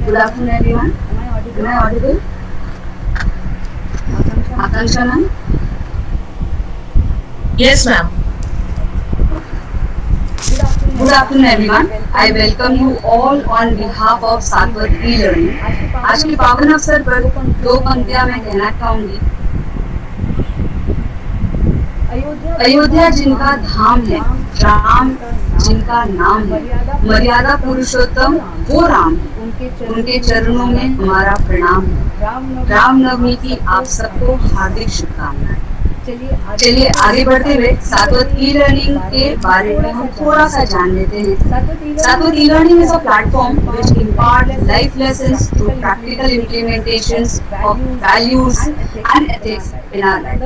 Good afternoon, everyone. Am I audible? Akanksha, ma'am. Yes, ma'am. Good afternoon, everyone. I welcome you all on behalf of Satvata e-learning. आज के पावन अवसर पर दो पंक्तियां मैं कहना चाहूंगी। अयोध्या जिनका धाम है, राम जिनका नाम है, मर्यादा पुरुषोत्तम वो राम है, उनके चरणों में हमारा प्रणाम है। रामनवमी की आप सबको हार्दिक शुभकामनाएं। चलिए आगे बढ़ते हुए सात्वत ई-लर्निंग के बारे में हम थोड़ा सा जान लेते हैं। Satvat e learning is a platform which imparts life lessons through practical implementations of values and ethics in our life.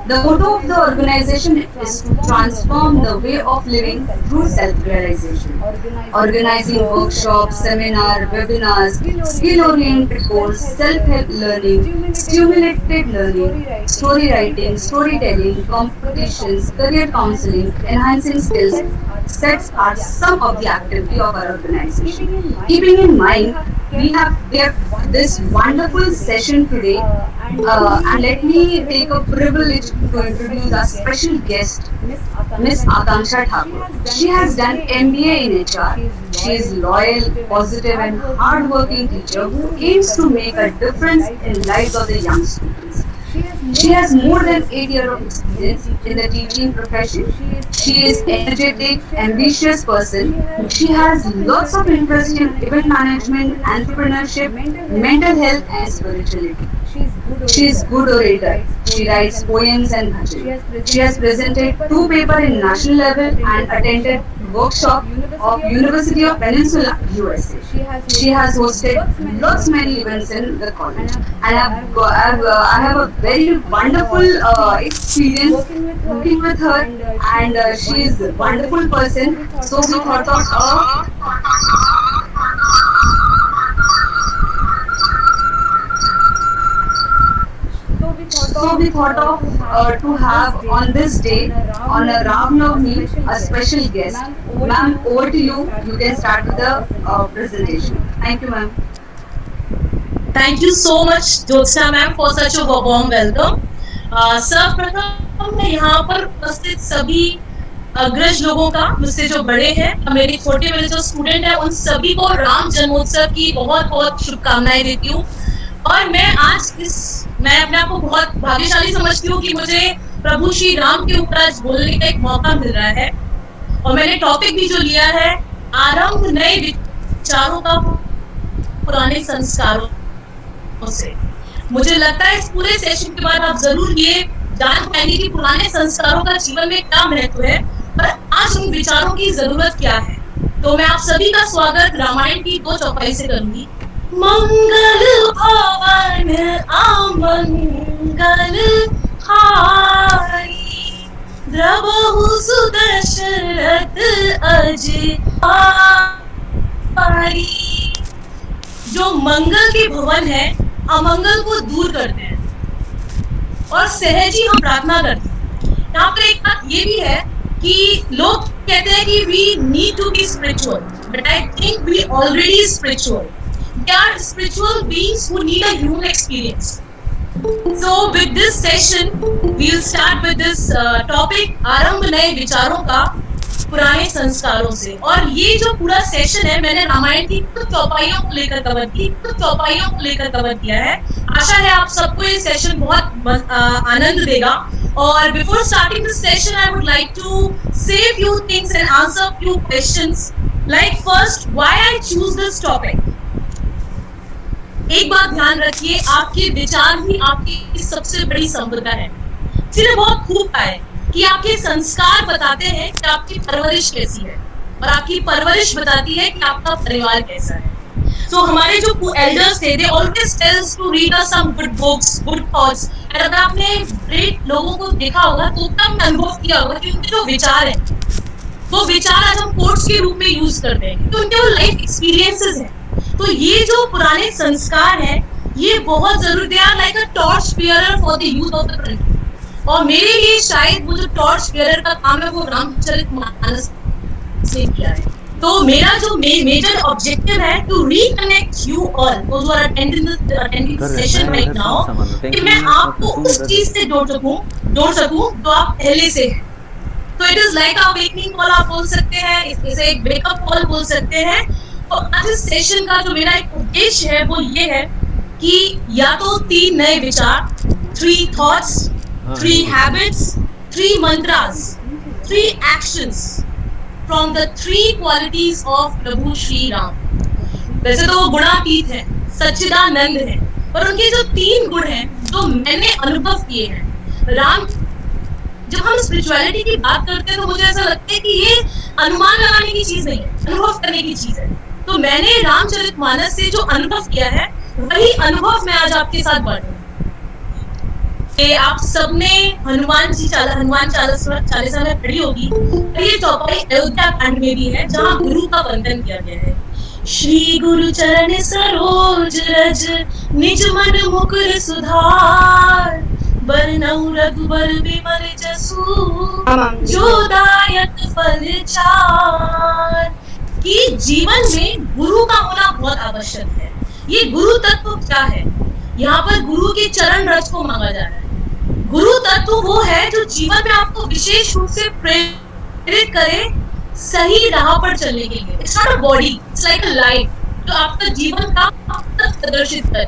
The motto of the organization is to transform the way of living through self-realization. Organizing workshops, seminars, webinars, skill-oriented courses, self-help learning, stimulated learning, story writing, storytelling, competitions, career counseling, enhancing skills sets are some of the activity of our organization. Keeping in mind, we have this wonderful session today, and let me take a privilege to introduce our special guest, Miss Akanksha Thakur. She has done MBA in HR. She is loyal, positive, and hardworking teacher who aims to make a difference in lives of the young students. She has more than 8 years of experience in the teaching profession. She is energetic, ambitious person. She has lots of interest in event management, entrepreneurship, mental health, and spirituality. She is good orator. She writes poems and bhajan. She has presented 2 papers in national level and attended workshop of University of Peninsula, USA. She has hosted lots many events in the college, and I have a very wonderful experience working with her, and she is a wonderful person. So we thought of to have on this day, on a Ram Navami, a special guest. Ma'am, over to you. You can start with the presentation. Thank you, ma'am. Thank you so much, Jyotsna ma'am, for such a warm welcome. सर्वप्रथम मैं यहाँ पर उपस्थित सभी अग्रज लोगों का, मुझसे जो बड़े हैं, मेरे छोटे मेरे जो स्टूडेंट हैं, उन सभी को राम जन्मोत्सव की बहुत बहुत शुभकामनाएं देती हूँ। और मैं अपने आप को बहुत भाग्यशाली समझती हूँ कि मुझे प्रभु श्री राम के ऊपर आज बोलने का एक मौका मिल रहा है। और मैंने टॉपिक भी जो लिया है, आरंभ नए विचारों का पुराने संस्कारों से। मुझे लगता है इस पूरे सेशन के बाद आप जरूर ये जान पाएंगे कि पुराने संस्कारों का जीवन में क्या महत्व है और आज उन विचारों की जरूरत क्या है। तो मैं आप सभी का स्वागत रामायण की 2 चौपाई से करूंगी। मंगल भवन अमंगल हारी, द्रवहु सुदशरथ अजिहारी। जो मंगल के भवन है, अमंगल को दूर करते हैं और सहज ही हम प्रार्थना करते हैं। यहाँ पर एक बात ये भी है कि लोग कहते हैं कि we need to be spiritual, but I think we already spiritual. We are spiritual beings who need a human experience. So with this session, we'll start with this topic, आरंभ नए विचारों का पुराने संस्कारों से। और ये जो पूरा सेशन है, मैंने रामायण की कुछ चौपाइयों को लेकर कवर किया है। आशा है आप सबको ये सेशन बहुत आनंद देगा। और before starting this session, I would like to say few things and answer few questions. Like first, why I choose this topic. एक बात ध्यान रखिए, आपके विचार ही आपकी सबसे बड़ी संपदा है। इसलिए बहुत खूब है कि आपके संस्कार बताते हैं कि आपकी परवरिश कैसी है और आपकी परवरिश बताती है कि आपका परिवार कैसा है। तो हमारे जो एल्डर्स थे, they always tell us to read us some good books, good thoughts। और अगर आपने ग्रेट लोगों को देखा होगा तो तब अनुभव किया होगा कि उनके जो विचार हैं, वो विचार आज हम कोट्स के रूप में यूज करते हैं, तो उनके वो लाइफ एक्सपीरियंसेस हैं। तो ये जो पुराने संस्कार हैं, ये बहुत जरूरी, they are like a torch bearer for the youth of the country. और मेरे लिए शायद वो जो टॉर्च बियरर का काम है, वो रामचरितमानस ने किया है। तो मेरा जो मेजर ऑब्जेक्टिव है to reconnect you all those who are attending the session right now, कि मैं आपको उस चीज से जोड़ सकूं जो आप पहले से हैं। तो it is like a wakening call आप बोल सकते हैं, इसे एक वेकअप कॉल बोल सकते हैं। तो आज इस सेशन का जो मेरा एक उद्देश्य है वो ये है कि या तो 3 नए विचार, 3 thoughts, 3 habits, 3 mantras, 3 actions from the 3 qualities of प्रभु श्री राम। वैसे तो वो गुणातीत है, सच्चिदानंद है, पर उनके जो 3 गुण हैं जो मैंने अनुभव किए हैं। राम, जब हम स्पिरिचुअलिटी की बात करते हैं तो मुझे ऐसा लगता है कि ये अनुमान लगाने की चीज नहीं है, अनुभव करने की चीज है। तो मैंने रामचरितमानस से जो अनुभव किया है वही अनुभव मैं आज आपके साथ बांटूंगा। आप सबने हनुमान चालीसा में पढ़ी होगी। ये चौपाई अयोध्या कांड में भी है जहाँ गुरु का वंदन किया गया है। श्री गुरु चरण सरोज रज निज मन मुकुर सुधार, बरनउँ रघुबर विमल जसु जो दायक फल चार। कि जीवन में गुरु का होना बहुत आवश्यक है। ये गुरु तत्व क्या है? यहाँ पर गुरु के चरण रज को मांगा जा रहा है। गुरु तत्व वो है जो जीवन में आपको विशेष रूप से प्रेरित करे सही राह पर चलने के लिए। It's not a body, it's like a light जो आपका जीवन का प्रदर्शित करे।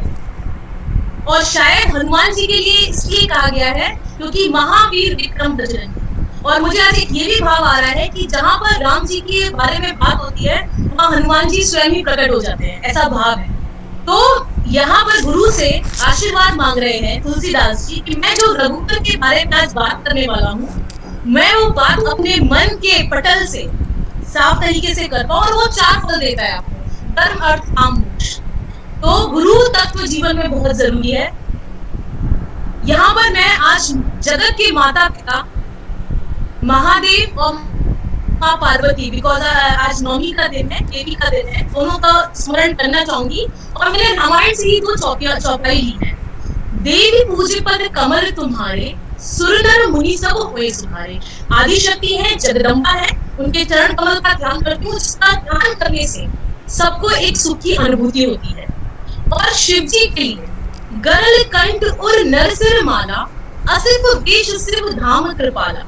और शायद हनुमान जी के लिए इसलिए कहा गया है क्योंकि महावीर विक्रम बजरंगी। और मुझे आज एक ये भी भाव आ रहा है कि जहां पर राम जी के बारे में बात होती है वहां हनुमान जी स्वयं ही प्रकट हो जाते हैं, ऐसा भाव है। तो यहाँ पर गुरु से आशीर्वाद मांग रहे हैं तुलसीदास जी कि मैं जो रघुवर के बारे में आज बात करने वाला हूँ, मैं वो बात अपने मन के पटल से साफ तरीके से कर पाऊं। और वो 4 फल देता है आपको, धर्म अर्थ काम मोक्ष। तो गुरु तत्व जीवन में बहुत जरूरी है। यहाँ पर मैं आज जगत के माता पिता महादेव और माँ पार्वती, बिकॉज आज नवमी का दिन है, देवी का दिन है, दोनों का स्मरण करना चाहूंगी। और मैंने रामायण से ही 2 चौपाई ली है। देवी पूज्य पद कमल तुम्हारे, सुर नर मुनि सब होए सुधारे। आदि शक्ति है, जगदम्बा है, उनके चरण कमल का ध्यान करती हूँ, जिसका ध्यान करने से सबको एक सुख की अनुभूति होती है। और शिव जी के लिए गरल कंठ और नरसिर माला, असिफ वेश शिव धाम कृपाला।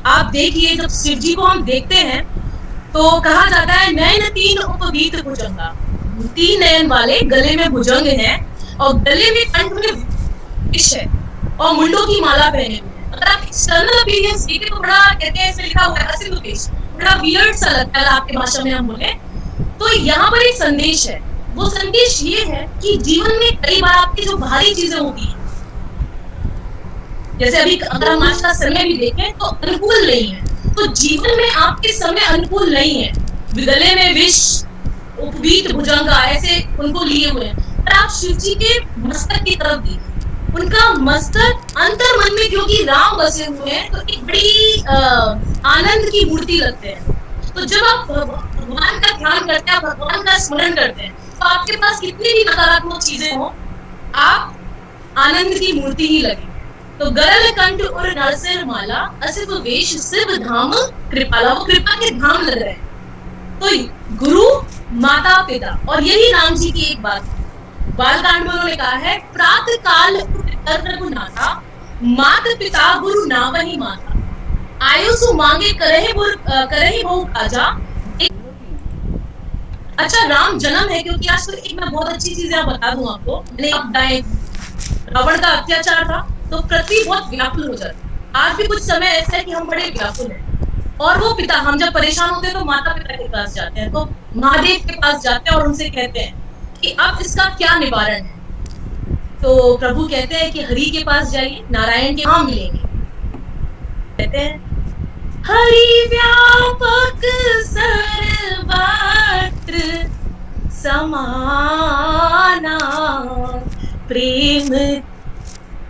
आप देखिए जब शिव जी को हम देखते हैं तो कहा जाता है नयन 3 उपवीत भुजंगा, 3 नयन वाले, गले में भुजंग है और गले में कंठ में विष है और मुंडों की माला पहने हुए हैं। अगर आप एक्सटर्नल अपीयरेंस देखें तो बड़ा कहते हैं इसमें लिखा हुआ है असिफ वेश, बड़ा वियर्ड सा लगता है आपके भाषा में हम बोले तो। यहाँ पर एक संदेश है, वो संदेश ये है कि जीवन में कई बार आपकी जो भारी चीजें होती है, जैसे अभी अगर हम आज का समय भी देखें तो अनुकूल नहीं है। तो जीवन में आपके समय अनुकूल नहीं है, गले में विष, उपवीत भुजंगा ऐसे उनको लिए हुए हैं। पर आप शिव जी के मस्तक की तरफ देखिए, उनका मस्तक अंतर मन में क्योंकि राम बसे हुए हैं तो एक बड़ी आनंद की मूर्ति लगते हैं। तो जब आप भगवान का ध्यान करते हैं, भगवान का स्मरण करते हैं, तो आपके पास कितनी भी नकारात्मक चीजें हो, आप आनंद की मूर्ति ही लगे। तो गरल कंठ और नरसिर माला, असिफ वेश शिव धाम कृपाला, वो कृपा के धाम लग रहे हैं। तो गुरु, माता पिता, और यही राम जी की एक बात बालकांड में उन्होंने कहा है, प्रातः काल रघुनाथा, माता पिता गुरु नावहि माता, आयुषु मांगे करहि बहु काजा। अच्छा, राम जन्म है क्योंकि आज तो एक मैं बहुत अच्छी चीज यहाँ बता दूं आपको। रावण का अत्याचार था तो पृथ्वी बहुत व्याकुल हो जाती। आज भी कुछ समय ऐसा है कि हम बड़े व्याकुल हैं और वो पिता, हम जब परेशान होते हैं तो माता पिता के पास जाते हैं, तो महादेव के पास जाते हैं और उनसे कहते हैं कि अब इसका क्या निवारण है। तो प्रभु कहते हैं कि हरि के पास जाइए, नारायण के वहां मिलेंगे। कहते हैं हरि व्यापक सर्वत्र समाना, प्रेम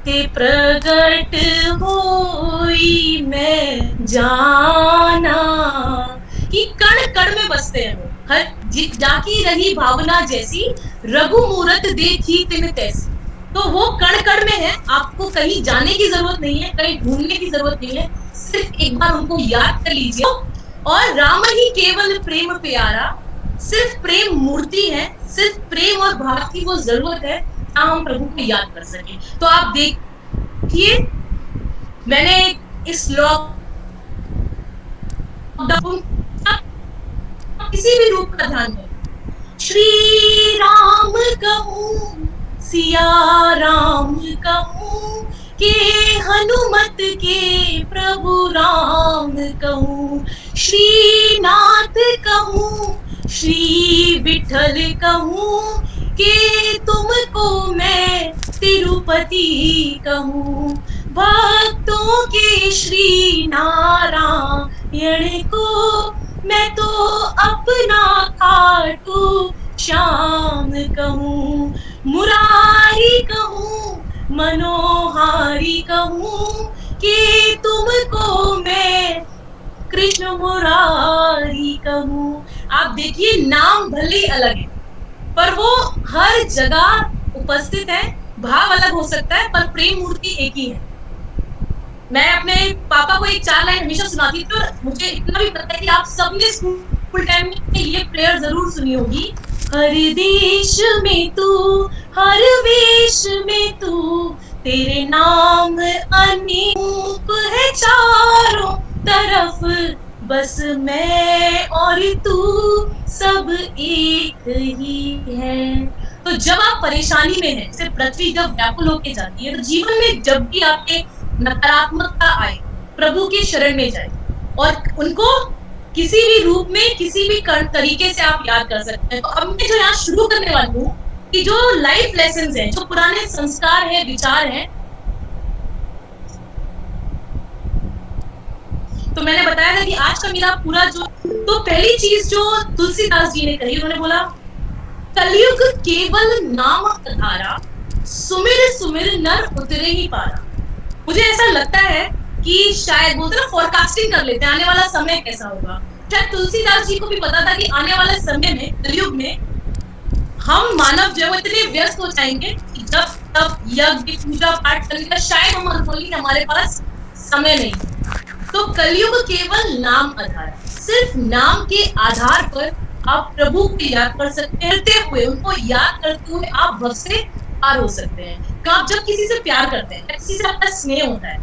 ते प्रगट होई मैं जाना। कि कण कण में बसते हैं वो, हर जाकी रही भावना जैसी, रघु मूरत देखी तिन तैसी। तो वो कण कण में है, आपको कहीं जाने की जरूरत नहीं है, कहीं ढूंढने की जरूरत नहीं है, सिर्फ एक बार उनको याद कर लीजिए और राम ही केवल प्रेम प्यारा, सिर्फ प्रेम मूर्ति है, सिर्फ प्रेम और भाव की वो जरूरत है जहां हम प्रभु को याद कर सके। तो आप देखिए, मैंने इस लॉकडाउन किसी भी रूप का ध्यान करो, श्री राम कहूं, सिया राम कहूं, के हनुमत के प्रभु राम कहूं, श्रीनाथ कहूं, श्री विठल कहूं, के तुमको मैं तिरुपति कहूं, भक्तों के श्री नारायण को मैं तो अपना खाटू श्याम कहूं, मुरारी कहूं, मनोहारी कहूं, कि तुमको मैं कृष्ण मुरारी कहूं। आप देखिए, नाम भले अलग है पर वो हर जगह उपस्थित है। भाव अलग हो सकता है पर प्रेम मूर्ति एक ही है। मैं अपने पापा को एक 4 लाइन हमेशा सुनाती थी और मुझे इतना भी पता है कि आप सबने स्कूल टाइम में ये प्रेयर जरूर सुनी होगी। हर देश में तू, हर वेश में तू, तेरे नाम अनूप है चारों तरफ, बस मैं और तू सब एक ही है। तो जब आप परेशानी में हैं, जैसे पृथ्वी जब व्याकुल होके जाती है, तो जीवन में जब भी आपके नकारात्मकता आए, प्रभु के शरण में जाए और उनको किसी भी रूप में, किसी भी तरीके से आप याद कर सकते हैं। तो अब मैं जो यहाँ शुरू करने वाली हूँ कि जो लाइफ लेसन्स हैं, जो पुराने संस्कार हैं, विचार हैं, तो मैंने बताया था कि आज का मेरा पूरा तो पहली चीज जो तुलसीदास जी ने कही, उन्होंने बोला, कलयुग केवल नाम आधारा, सुमिर सुमिर नर उतरे ही पारा। मुझे ऐसा लगता है कि शायद बोलते ना, फोरकास्टिंग कर लेते हैं आने वाला समय कैसा होगा। शायद तुलसीदास जी को भी पता था कि आने वाले समय में, कलयुग में, हम मानव जो है इतने व्यस्त हो जाएंगे कि जब तब यज्ञ पूजा पाठ करने का शायद हम बोलेंगे हमारे पास समय नहीं। तो कलयुग केवल नाम आधार, सिर्फ नाम के आधार पर आप प्रभु को याद कर सकते हैं। करते हुए, उनको याद करते हुए आप भव से पार हो सकते हैं। तो आप जब किसी से प्यार करते हैं, किसी से आपका स्नेह होता है,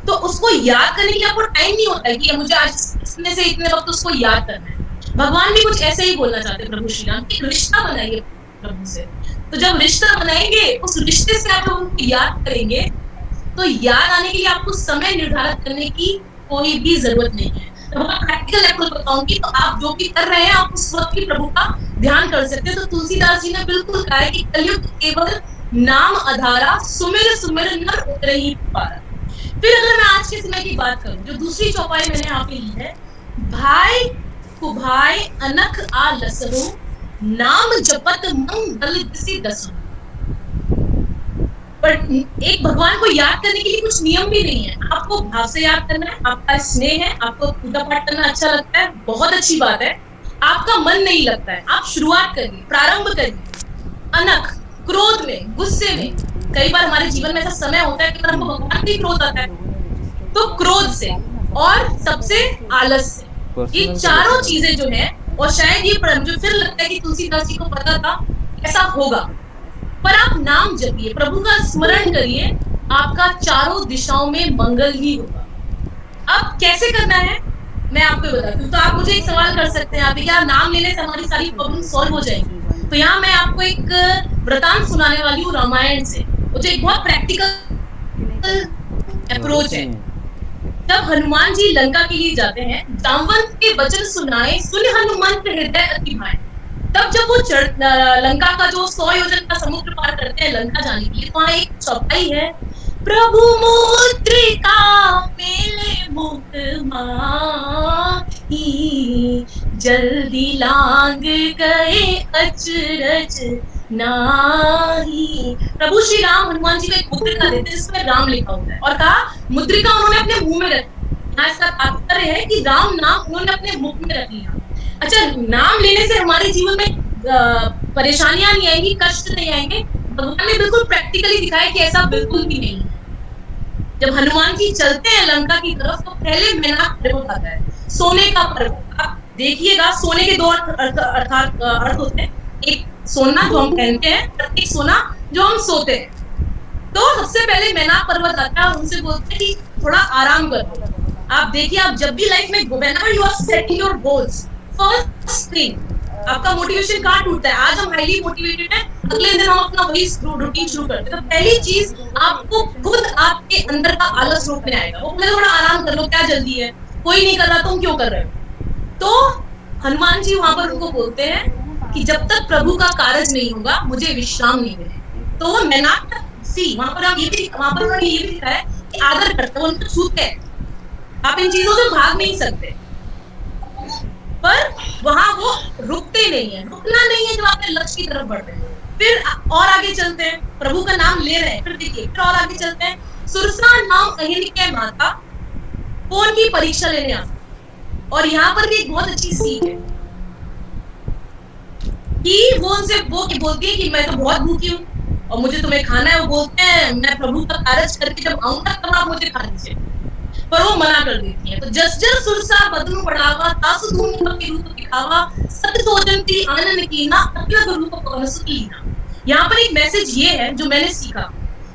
तो उसको याद करने के लिए आपको टाइम नहीं होता है कि मुझे आज इतने से इतने वक्त उसको याद करना है। भगवान भी कुछ ऐसे ही बोलना चाहते हैं, प्रभु श्री राम, कि रिश्ता बनाइए प्रभु से। तो जब रिश्ता बनाएंगे, उस रिश्ते से आप उनको याद करेंगे, तो याद आने के लिए आपको समय निर्धारित करने की कोई भी जरूरत नहीं है। तो बहुत प्रैक्टिकल अप्रोच बताऊंगी, तो आप जो भी कर रहे हैं, आप उस वक्त भी प्रभु का ध्यान कर सकते हैं। तो तुलसीदास जी ने बिल्कुल कहा है कि कलयुग केवल नाम आधारा, सुमिर सुमिर नर उतरे ही पारा। फिर अगर मैं आज के समय की बात करूं, जो दूसरी चौपाई मैंने यहाँ पे ली है, भाई कुभाई अनख आ लसहु, नाम जपत मंगल दिसि दसहु। पर एक भगवान को याद करने के लिए कुछ नियम भी नहीं है। आपको भाव से याद करना है, आपका स्नेह है, आपको पूजा पाठ करना अच्छा लगता है, बहुत अच्छी बात है। आपका मन नहीं लगता है, आप शुरुआत करिए, प्रारंभ करिए। अनख, क्रोध में, गुस्से में, कई बार हमारे जीवन में ऐसा समय होता है कि हमको भगवान भी क्रोध आता है, तो क्रोध से, और सबसे आलस से, ये चारों चीजें जो है, और शायद ये जो फिर लगता है कि तुलसीदास जी को पता था ऐसा होगा, पर आप नाम जपिए, प्रभु का स्मरण करिए, आपका चारों दिशाओं में मंगल ही होगा। अब कैसे करना है मैं आपको बताती हूँ। तो आप मुझे एक सवाल कर सकते हैं, आप क्या नाम लेने से हमारी सारी प्रॉब्लम सॉल्व हो जाएगी? तो यहाँ मैं आपको एक वृतांत सुनाने वाली हूँ रामायण से, जो एक बहुत प्रैक्टिकल अप्रोच है। जब हनुमान जी लंका के लिए जाते हैं, जामवंत के वचन सुनाए, सुन हनुमंत हृदय अति भाए। तब जब वो लंका का जो 100 योजन का समुद्र पार करते हैं लंका जाने के लिए, तो वहां एक चौपाई है, प्रभु मुद्रिका मेले मुख माही, जल्दी लांग गए अचरज नाही। प्रभु श्री राम हनुमान जी को एक मुद्रिका देते हैं जिसमें राम लिखा होता है, और कहा मुद्रिका उन्होंने अपने मुंह में रखी। यहाँ इसका तात्पर्य है कि राम नाम उन्होंने अपने मुख में रख लिया। अच्छा, नाम लेने से हमारे जीवन में परेशानियां नहीं आएंगी, कष्ट नहीं आएंगे। भगवान ने बिल्कुल प्रैक्टिकली दिखाया कि ऐसा बिल्कुल भी नहीं है। जब हनुमान जी चलते हैं लंका की तरफ, तो पहले मैनाक पर्वत आता है, सोने का पर्वत। देखिएगा, सोने के दो अर्थ होते हैं। एक सोना जो हम पहनते हैं, और एक सोना जो हम सोते हैं। तो सबसे पहले मैनाक पर्वत आता है और उनसे बोलते हैं कि थोड़ा आराम करो। आप देखिए, आप जब भी लाइफ में whenever you are setting your goals, first thing, आपका मोटिवेशन कहाँ टूटता है? आज हम हाईली मोटिवेटेड हैं, अगले दिन हम अपना वही रूटीन शुरू करते हैं। तो पहली चीज आपको खुद आपके अंदर का आलस रोकने आएगा। वो बोले थोड़ा आराम कर लो, क्या जल्दी है, कोई नहीं कर रहा, तुम क्यों कर रहे हो? तो हनुमान जी वहां पर उनको बोलते हैं कि जब तक प्रभु का कार्य नहीं होगा, मुझे विश्राम नहीं मिले। तो वो मैनाक सी वहां पर उन्होंने ये भी लिखा है कि आदर करते हैं, उनको छूते हैं। आप इन चीजों से भाग नहीं सकते, पर वहां वो रुकते नहीं है। रुकना नहीं है जब आपके लक्ष्य की तरफ बढ़ रहे हैं। फिर और आगे चलते हैं, प्रभु का नाम ले रहे हैं। फिर देखिए, फिर और आगे चलते हैं। सुरसा नाम अहिनिके माता कौन की परीक्षा लेने आता। और यहाँ पर भी एक बहुत अच्छी सीख है कि वो उनसे वो बोलती है कि मैं तो बहुत भूखी हूँ और मुझे तुम्हें खाना है। वो बोलते हैं मैं प्रभु का कार्य करके जब आऊंगा तब आप मुझे खा लीजिए, पर वो मना कर देती है। तो जस जस सुरसा बदनु बढ़ावा, तासु धूम के रूप दिखावा, सत्य सोजंती आनंद की ना अखिल रूप पवन सुकीना। यहाँ पर एक मैसेज ये है जो मैंने सीखा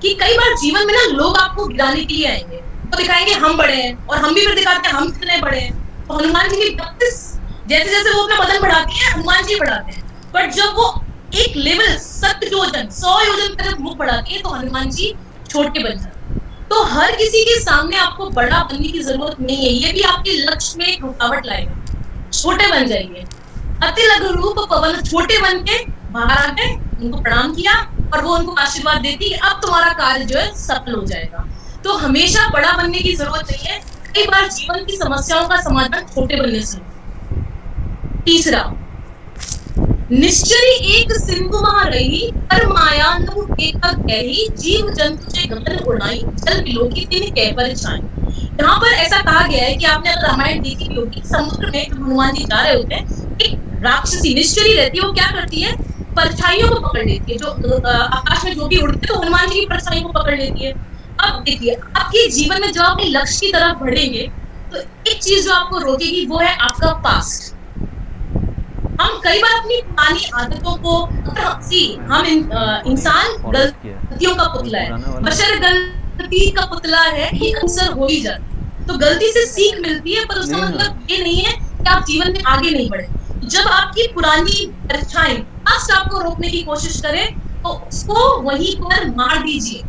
कि कई बार जीवन में ना लोग आपको गिराने के लिए आएंगे, तो दिखाएंगे हम बड़े हैं, और हम भी फिर दिखाते हैं हम कितने बड़े हैं। तो हनुमान जी की 32 जैसे जैसे वो अपना वजन बढ़ाती है, हनुमान जी बढ़ाते हैं। बट जब वो एक लेवल 7 योजन 100 योजन का जब मुख बढ़ाती है, तो हनुमान जी छोटे बन जाते हैं। तो हर किसी के सामने आपको बड़ा बनने की जरूरत नहीं है, ये भी आपके लक्ष्य में एक रुकावट लाएगा। छोटे बन जाइए। अति लघु रूप पवन, छोटे बन के बाहर आ गए, उनको प्रणाम किया और वो उनको आशीर्वाद देती है अब तुम्हारा कार्य जो है सफल हो जाएगा। तो हमेशा बड़ा बनने की जरूरत नहीं है, कई बार जीवन की समस्याओं का समाधान छोटे बनने से। तीसरा, निश्चरी एक सिंधु महा रही, पर माया नु एक गहरी, जीव जंतु से गगन उड़ाई, जल बिलोकी तिन कह पर छाई। यहाँ पर ऐसा कहा गया है कि आपने अगर रामायण देखी होगी, समुद्र में जब हनुमान जी जा रहे होते हैं, एक राक्षसी निश्चरी रहती है, वो क्या करती है, परछाइयों को पकड़ लेती है। जो आकाश में जो भी उड़ते हैं, तो हनुमान जी की परछाई को पकड़ लेती है। अब देखिए, आपके जीवन में जब आप अपने लक्ष्य की तरफ बढ़ेंगे, तो एक चीज जो आपको रोकेगी वो है आपका पास्ट। हम कई बार अपनी पुरानी आदतों को हम इंसान गलतियों का पुतला है, बशर गलती का पुतला है, ये अक्सर हो ही जाता है। तो गलती से सीख मिलती है, पर उसका मतलब ये नहीं है कि आप जीवन में आगे नहीं बढ़े। जब आपकी पुरानी परछाई पास्ट आपको रोकने की कोशिश करे, तो उसको वहीं पर मार दीजिए।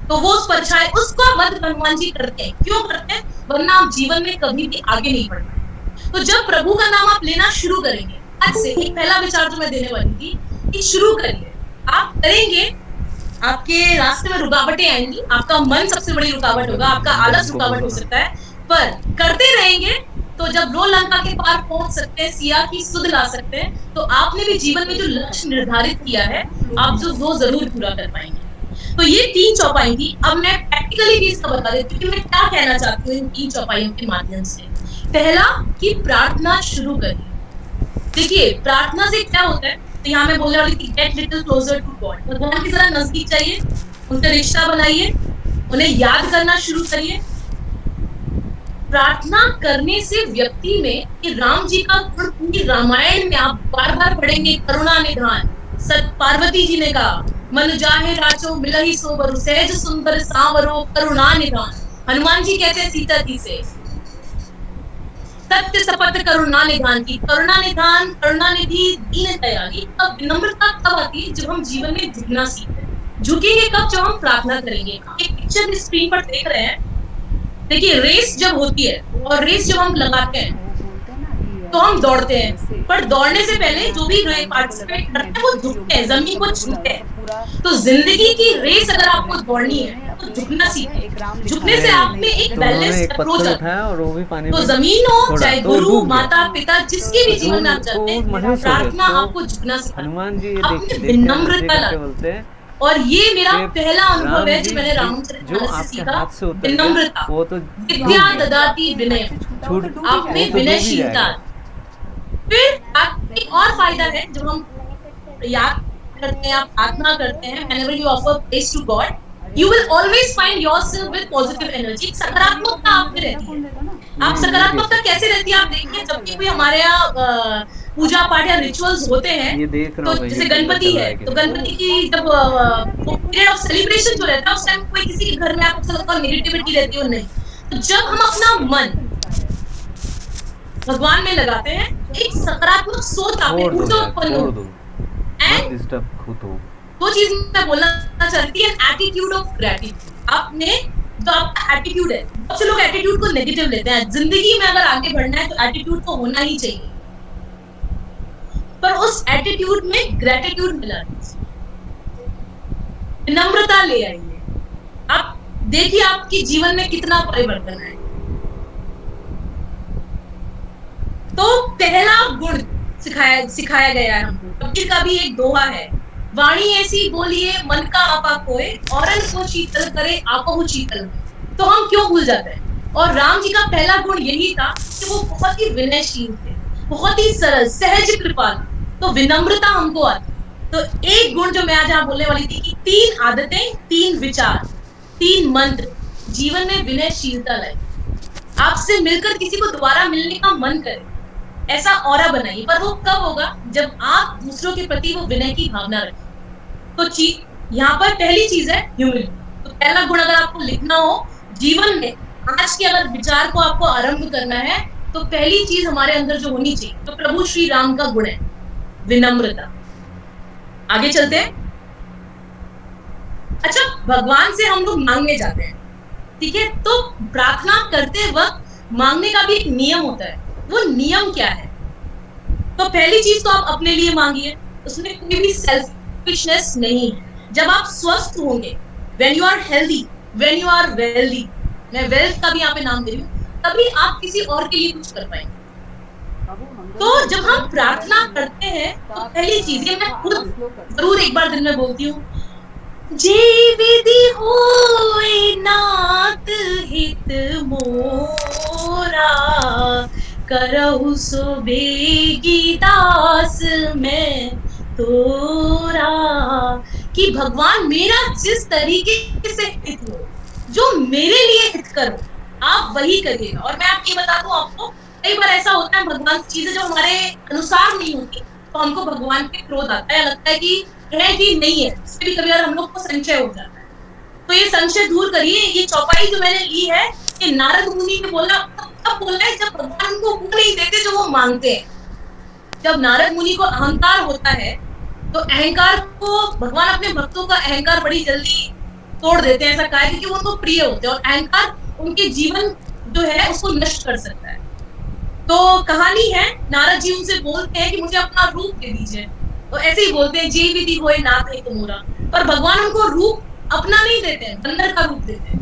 तो वो उस परछाई उसको वध हनुमान जी करते हैं। क्यों करते हैं? वरना आप जीवन में कभी भी आगे नहीं बढ़ पाए। तो जब प्रभु का नाम आप लेना शुरू करेंगे, आज से एक पहला विचार जो मैं देने वाली थी कि शुरू करिए। आप करेंगे, आपके रास्ते में रुकावटें आएंगी, आपका मन सबसे बड़ी रुकावट होगा, आपका आलस रुकावट हो सकता है, पर करते रहेंगे तो जब वो लंका के पार पहुंच सकते हैं, सिया की सुध ला सकते हैं, तो आपने भी जीवन में जो लक्ष्य निर्धारित किया है, आप जो वो जरूर पूरा कर पाएंगे। तो ये 3 चौपाई थी। अब मैं प्रैक्टिकली भी इसका बता देती हूँ कि मैं क्या कहना चाहती हूँ इन 3 चौपाइयों के माध्यम से। पहला कि प्रार्थना शुरू करिए। देखिए, प्रार्थना से क्या होता है, तो यहाँ मैं बोलने वाली थी get little closer to God. भगवान की जरा नजदीक चाहिए, उनसे रिश्ता बनाइए, उन्हें याद करना शुरू करिए। प्रार्थना करने से व्यक्ति में कि राम जी का गुण पूरी रामायण में आप बार बार पढ़ेंगे, करुणा निधान। सत पार्वती जी ने कहा, मन जाहे राचो मिलहि सोबरु, सहज सुंदर सांवरो करुणा निधान। हनुमान जी कहते हैं सीता जी से, सत्य शपथ करुणा निधान की। करुणा निधान, करुणा निधि, दीन दयाली। अब विनम्रता कब आती है? जब हम जीवन में झुकना सीखते हैं। झुकेंगे कब? जब हम प्रार्थना करेंगे। एक पिक्चर स्क्रीन पर देख रहे हैं, देखिए, रेस जब होती है और रेस जब हम लगाते हैं तो हम दौड़ते हैं, पर दौड़ने से पहले जो भी पार्टिसिपेट करते हैं वो झुकते हैं, जमीन को छूते हैं। तो जिंदगी की रेस अगर आपको दौड़नी है तो झुकना सीखें। झुकने से आप में एक बैलेंस अप्रोच आता है। तो जमीन हो चाहे गुरु माता पिता जिसके भी जीवन में आप जाते हैं, प्रार्थना आपको झुकना सिखाता है, विनम्रता लाते हैं। और ये मेरा पहला अनुभव है जो मैंने रामचरितमानस से सीखा, विनम्रता। विद्या ददाति विनय, आप में विनयशीलता। फिर एक और फायदा है, जब हम याद करते हैं, आप प्रार्थना करते हैं, whenever you offer praise to God, you will always find yourself with positive energy। सकारात्मकता आप में रहती है। आप सकारात्मकता कैसे रहती है? आप देखिए जब भी कोई हमारे यहाँ पूजा पाठ या रिचुअल्स होते हैं, तो जैसे गणपति है, तो गणपति की जब पीरियड ऑफ सेलिब्रेशन जो रहता है उस टाइम कोई किसी के घर में आपको लगता है नेगेटिविटी रहती है, नहीं। तो जब हम अपना मन भगवान में लगाते हैं, एक सकारात्मक सोच आप में ऊर्जा उत्पन्न होती है। दो चीज मैं बोलना चाहती है, एटीट्यूड ऑफ ग्रेटिट्यूड। आपने जो आपका एटीट्यूड है, बहुत से लोग एटीट्यूड को नेगेटिव लेते हैं। जिंदगी में अगर आगे बढ़ना है तो एटीट्यूड तो होना ही चाहिए, पर उस एटीट्यूड में ग्रेटिट्यूड मिला दीजिए, विनम्रता ले आइए। आप देखिए आपके जीवन में कितना परिवर्तन है। तो पहला गुण सिखाया गया है हमको। कबीर का भी एक दोहा है, वाणी ऐसी बोलिए मन का आपा कोय, औरन को शीतल करे आपहु शीतल। तो हम क्यों भूल जाते हैं? और राम जी का पहला गुण यही था कि वो बहुत ही विनयशील थे, बहुत ही सरल सहज कृपाल। तो विनम्रता हमको आती। तो एक गुण जो मैं आज यहाँ बोलने वाली थी कि 3 आदतें, 3 विचार, 3 मंत्र जीवन में विनयशीलता लाए। आपसे मिलकर किसी को दोबारा मिलने का मन करे, ऐसा ऑरा बनाइए। पर वो कब होगा? जब आप दूसरों के प्रति वो विनय की भावना रखें। तो यहाँ पर पहली चीज है ह्यूमिलिटी। तो पहला गुण अगर आपको लिखना हो जीवन में, आज के अगर विचार को आपको आरंभ करना है, तो पहली चीज हमारे अंदर जो होनी चाहिए, तो प्रभु श्री राम का गुण है विनम्रता। आगे चलते हैं। अच्छा, भगवान से हम लोग मांगने जाते हैं, ठीक है? तो प्रार्थना करते वक्त मांगने का भी एक नियम होता है। वो नियम क्या है? तो पहली चीज तो आप अपने लिए मांगिए, उसमें कोई भी सेल्फिशनेस नहीं है। जब आप स्वस्थ होंगे, when you are healthy, when you are wealthy, मैं वेल्थ का भी यहाँ पे नाम दे रही हूँ, तभी आप किसी और के लिए कुछ कर पाएंगे। तो जब हम प्रार्थना करते हैं, तो पहली चीज ये मैं खुद जरूर एक बार दिन में बोलती हूँ, जे विधि होए नाथ हित मोरा, करहु सो बेगी दास मैं तोरा। कि भगवान मेरा जिस तरीके से हित हो, जो मेरे लिए हित करो, आप वही करिएगा। और मैं आपको बता दूं, आपको कई बार ऐसा होता है भगवान की चीजें जो हमारे अनुसार नहीं होती, तो हमको भगवान पे क्रोध आता है, लगता है कि नहीं है। इससे भी कभी हम लोग को संशय हो जाता है। तो ये संशय दूर करिए। ये चौपाई जो मैंने ली है, ये नारद मुनि ने बोला, तब बोलना है जब भगवान उनको वो नहीं देते जो वो मांगते हैं। जब नारद मुनि को अहंकार होता है, तो अहंकार को भगवान अपने भक्तों का अहंकार बड़ी जल्दी तोड़ देते हैं। ऐसा कहा है क्योंकि वो उनको प्रिय होते हैं, और अहंकार उनके जीवन जो है उसको नष्ट कर सकता है। तो कहानी है, नारद जी उनसे बोलते हैं कि मुझे अपना रूप दे दीजिए। तो ऐसे ही बोलते हैं, जे विधि होए नाथ हित मोरा। पर भगवान उनको रूप अपना नहीं देते हैं, बंदर का रूप देते हैं।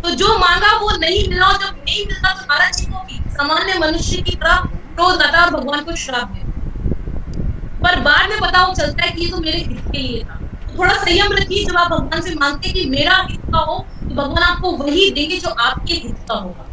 तो जो मांगा वो नहीं मिला, और जब नहीं मिलता तो नारद जी को भी सामान्य मनुष्य की तरह क्रोध आता और भगवान को श्राप देते। पर बाद में पता चलता है कि ये तो मेरे हित के लिए था। तो थोड़ा संयम रखिए। जब आप भगवान से मांगते कि मेरा हित का हो, तो भगवान आपको वही देंगे जो आपके हित का होगा।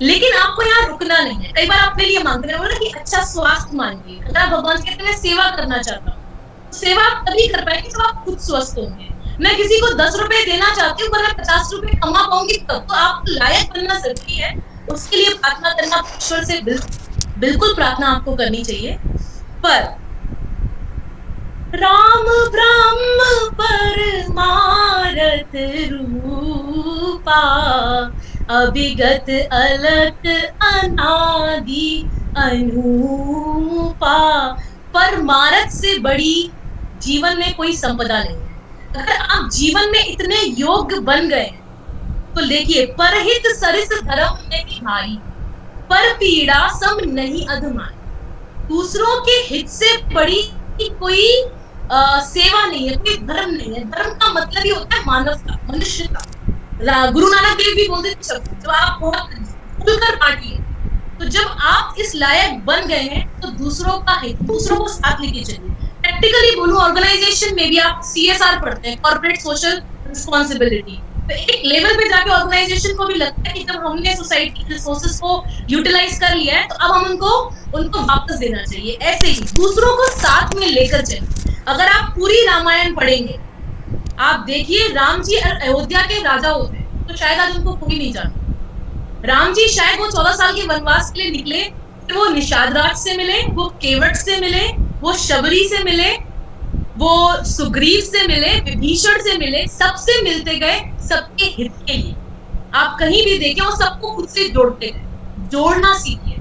लेकिन आपको यहाँ रुकना नहीं है। कई बार अपने लिए मांगते हैं, बोला कि अच्छा स्वास्थ्य मांगिए। अगर आप भगवान से कहते हैं सेवा करना चाहता हूँ, तो सेवा आप तभी कर पाएंगे जब आप खुद स्वस्थ होंगे। मैं किसी को 10 रुपए देना चाहती हूँ, पर मैं 50 रुपए कमा पाऊंगी तब। तो आप लायक बनना जरूरी है, उसके लिए प्रार्थना करना, ईश्वर से बिल्कुल प्रार्थना आपको करनी चाहिए। पर राम ब्रह्म परमारथ रूपा, अभिगत अलख अनादि अनूपा। परमारथ से बड़ी जीवन में कोई संपदा नहीं है। अगर आप जीवन में इतने योग्य बन गए, तो देखिए, परहित सरिस धर्म नहीं भाई, पर पीड़ा सम नहीं अधमाई। दूसरों के हित से बड़ी कोई सेवा नहीं है, कोई धर्म नहीं है। धर्म का मतलब ही होता है मानवता, मनुष्यता। गुरु नानक देव भी बोलते थे, जब आप बहुत खुलकर बांटिए। तो जब आप इस लायक बन गए हैं, तो दूसरों का हित, दूसरों को साथ लेके चलिए। प्रैक्टिकली बोलूं, ऑर्गेनाइजेशन में भी आप CSR पढ़ते हैं, कॉर्पोरेट सोशल रिस्पॉन्सिबिलिटी। तो एक लेवल पे जाके ऑर्गेनाइजेशन को भी लगता है कि जब हमने सोसाइटी के रिसोर्सेज को यूटिलाइज कर लिया है, तो अब हम उनको वापस देना चाहिए। ऐसे ही दूसरों को साथ में लेकर चलिए। अगर आप पूरी रामायण पढ़ेंगे, आप देखिए राम जी अयोध्या के राजा होते हैं, तो शायद आज उनको कोई नहीं जानता। राम जी शायद वो 14 साल के वनवास के लिए निकले, वो निषाद राज से मिले, वो केवट से मिले, वो शबरी से मिले, वो सुग्रीव से मिले, विभीषण से मिले, सबसे मिलते गए सबके हित के लिए। आप कहीं भी देखें वो सबको खुद से जोड़ते गए। जोड़ना सीखिए,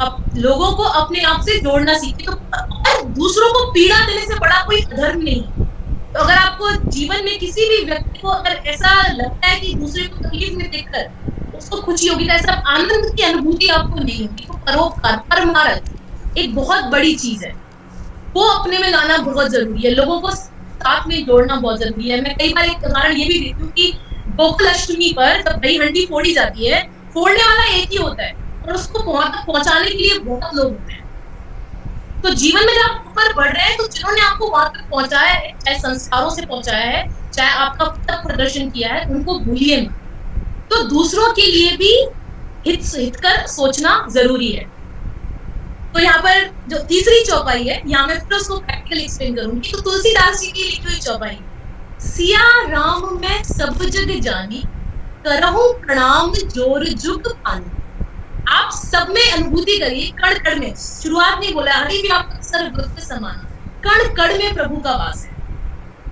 अब लोगों को अपने आप से जोड़ना सीखिए। तो दूसरों को पीड़ा देने से बड़ा कोई धर्म नहीं। तो अगर आपको जीवन में किसी भी व्यक्ति को अगर ऐसा लगता है कि दूसरे को तकलीफ में देखकर उसको खुशी होगी, तो ऐसा आनंद की अनुभूति आपको नहीं होगी। तो परोपकार, परमार्थ एक बहुत बड़ी चीज है, वो अपने में लाना बहुत जरूरी है। लोगों को साथ में जोड़ना बहुत जरूरी है। मैं कई बार एक उदाहरण ये भी देती हूँ कि गोकुल अष्टमी पर जब दही हंडी फोड़ी जाती है, फोड़ने वाला एक ही होता है और उसको पहुंचाने के लिए बहुत लोग होते हैं। तो जीवन में जब आप ऊपर बढ़ रहे हैं, तो जिन्होंने आपको वहां तक पहुंचाया है, चाहे संस्कारों से पहुंचाया है, चाहे आपका पथ प्रदर्शन किया है, उनको भूलिए मत। तो दूसरों के लिए भी हित कर सोचना जरूरी है। तो यहाँ पर जो तीसरी चौपाई है, यहाँ मैं फिर उसको प्रैक्टिकल एक्सप्लेन करूंगी। तो तुलसीदास जी की लिखी हुई चौपाई, सिया राम मैं सब जग जानी, करहूं प्रणाम जोर जुग पानी। आप सब में अनुभूति करिए, कण कण में। शुरुआत नहीं बोला, हरि भी आपका सर्वभक्त समान, कण कण में प्रभु का वास है।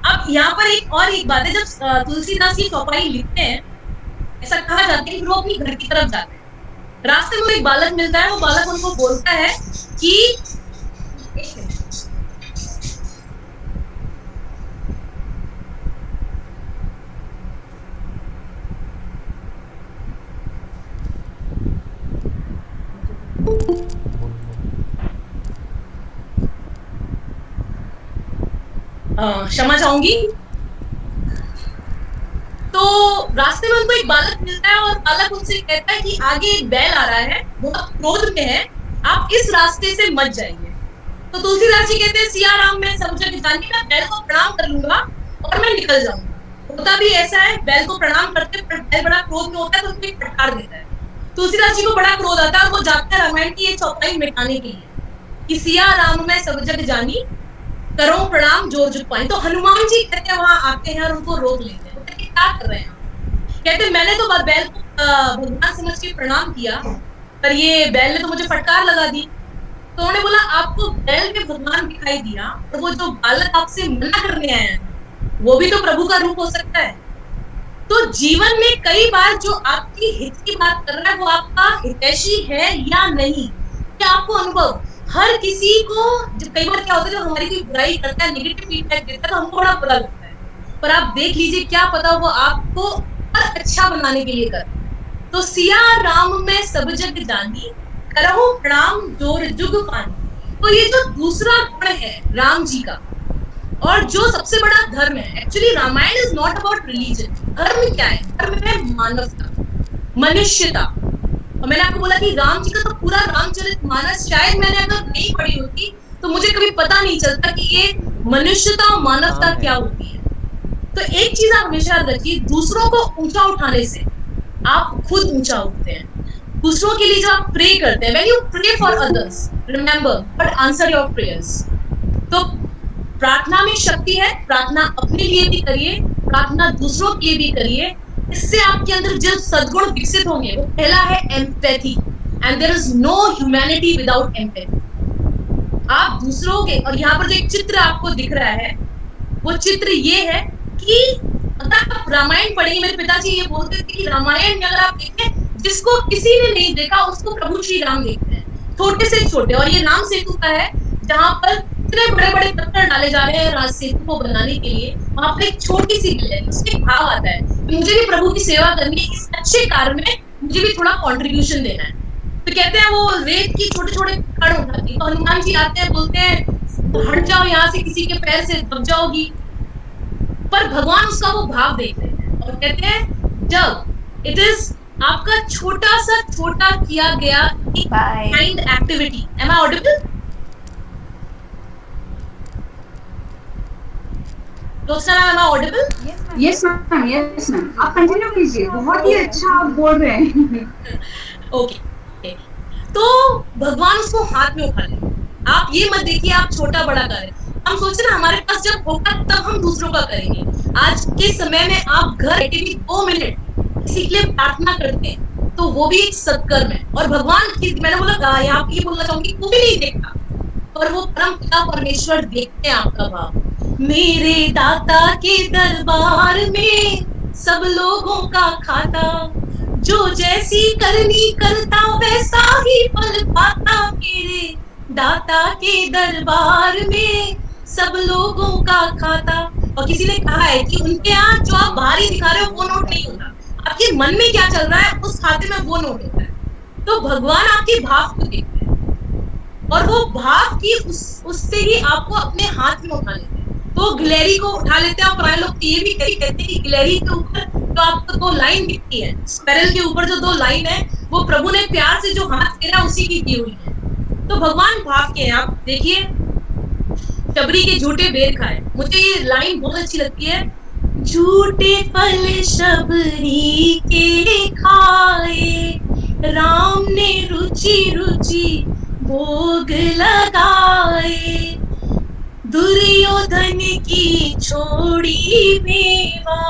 अब यहाँ पर एक बात है, जब तुलसीदास की चौपाई लिखते हैं, ऐसा कहा जाता है कि वो अपनी घर की तरफ जाते हैं। रास्ते में एक बालक मिलता है, वो बालक उनको बोलता है कि क्षमा चाहूंगी। तो रास्ते में उनको एक बालक मिलता है और बालक उनसे कहता है कि आगे एक बैल आ रहा है, बहुत क्रोध में है, आप इस रास्ते से मत जाइए। तो तुलसीदास जी कहते हैं, सिया राम मैं सब जग जानी, मैं बैल को प्रणाम कर लूंगा और मैं निकल जाऊंगा। होता भी ऐसा है, बैल को प्रणाम करते बैल बड़ा क्रोध में होता है, तो उसको एक फटकार देता है। तुलसीदास जी को बड़ा क्रोध आता है और वो जाते हैं रामायण की ये चौपाई मिटाने के लिए कि सिया राम मैं सब जग जानी, करो प्रणाम जोर जुग पानी। तो हनुमान जी कहते हैं वहां आते हैं और उनको रोक लेते हैं। कहते क्या कर रहे हैं? कहते मैंने तो बैल को भगवान समझ के प्रणाम किया, पर ये बैल ने तो मुझे फटकार लगा दी। तो उन्होंने बोला, आपको बैल में भगवान दिखाई दिया, और वो जो बालक आपसे मना करने आया है, वो भी तो प्रभु का रूप हो सकता है। तो जीवन में कई बार जो आपकी हित की बात कर रहा है, वो आपका हितैषी है या नहीं, क्या आपको अनुभव? हर किसी को कई बार क्या होता है, जब हमारी कोई बुराई करता है, नेगेटिव फीडबैक देता है, तो हमको बड़ा बुरा लगता है। पर आप देख लीजिए, क्या पता वो आपको अच्छा बनाने के लिए कर। तो सिया राम में सब जग जानी, करहूं प्रणाम जोर जुग पानी। तो ये जो दूसरा गुण है राम जी का, और जो सबसे बड़ा धर्म है, actually Ramayan is not about religion. धर्म क्या है? धर्म है मानवता, मनुष्यता। और मैंने आपको बोला कि राम जी का तो पूरा रामचरितमानस शायद मैंने अगर नहीं पढ़ी होती तो मुझे कभी पता नहीं चलता कि ये मनुष्यता और मानवता क्या होती है। तो एक चीज आप हमेशा याद रखिए, दूसरों को ऊंचा उठाने से आप खुद ऊंचा उठते हैं। दूसरों के लिए जब आप प्रे करते हैं, when you pray for others, remember God answer your prayers. तो प्रार्थना में शक्ति है, प्रार्थना अपने लिए भी करिए, प्रार्थना दूसरों के लिए भी करिए। इससे आपके अंदर जो सद्गुण विकसित होंगे, वो पहला है empathy, and there is no humanity without empathy. आप दूसरों के, और यहाँ पर जो एक चित्र आपको दिख रहा है, वो चित्र ये है कि अगर आप रामायण पढ़ेंगे, मेरे पिताजी ये बोलते थे कि रामायण में अगर आप देखें, जिसको किसी ने नहीं देखा उसको प्रभु श्री राम देखते हैं, छोटे से छोटे। और ये राम सेतु का है, जहां पर इतने बड़े बड़े पत्थर डाले जा रहे हैं राज सेतु को बनाने के लिए, वहां पर एक छोटी सी बिल है, उसके भाव आता है कि मुझे भी प्रभु की सेवा करनी है, इस अच्छे कार्य में मुझे भी थोड़ा कॉन्ट्रीब्यूशन देना है। तो कहते हैं वो रेत की छोटे छोटे कण उठाती है, तो हनुमान जी आते हैं, बोलते हैं हट जाओ यहाँ से, किसी के पैर से दब जाओगी। पर भगवान उसका वो भाव देखते हैं और कहते हैं, जब इट इज आपका छोटा सा छोटा किया गया एक kind activity. Am I audible? Yes ma'am, आप कंटिन्यू कीजिए, बहुत ही अच्छा आप बोल रहे हैं। ओके, तो भगवान उसको हाथ में उठा ले। आप ये मत देखिए आप छोटा बड़ा करें, हम सोचते ना हमारे पास जब होगा तब हम दूसरों का करेंगे। आज के समय में आप घर बैठे भी 2 मिनट किसी के लिए प्रार्थना करते हैं, तो वो भी एक सत्कर्म है। और भगवान की, मैंने बोला यहाँ ये बोलना चाहूंगी, वो भी नहीं देखता, पर वो परम पिता परमेश्वर देखते हैं आपका भाव। मेरे दाता के दरबार में सब लोगों का खाता, जो जैसी करनी करता वैसा ही फल पाता। मेरे दाता के दरबार में सब लोगों का खाता। और किसी ने कहा है कि उनके यहाँ जो आप बाहरी दिखा रहे हो वो नोट नहीं होता, आपके मन में क्या चल रहा है उस खाते में वो नोट होता है। तो भगवान आपके भाव को देखते हैं और वो भाव की उससे ही आपको अपने हाथ में उठा लेते हैं। तो गिलहरी को उठा लेते हैं। और प्राय लोग ये भी कहते हैं कि गिलहरी के ऊपर जो आपको 2 लाइन दिखती है, स्पैरल के ऊपर जो 2 लाइन है, वो प्रभु ने प्यार से जो हाथ फेरा उसी की दी हुई है। तो भगवान भाव के हैं। आप देखिए, शबरी के झूठे बेर खाए, मुझे ये लाइन बहुत अच्छी लगती है। झूठे फल शबरी के खाए, राम ने रुचि रुचि भोग लगाए। दुर्योधन की छोड़ी मेवा,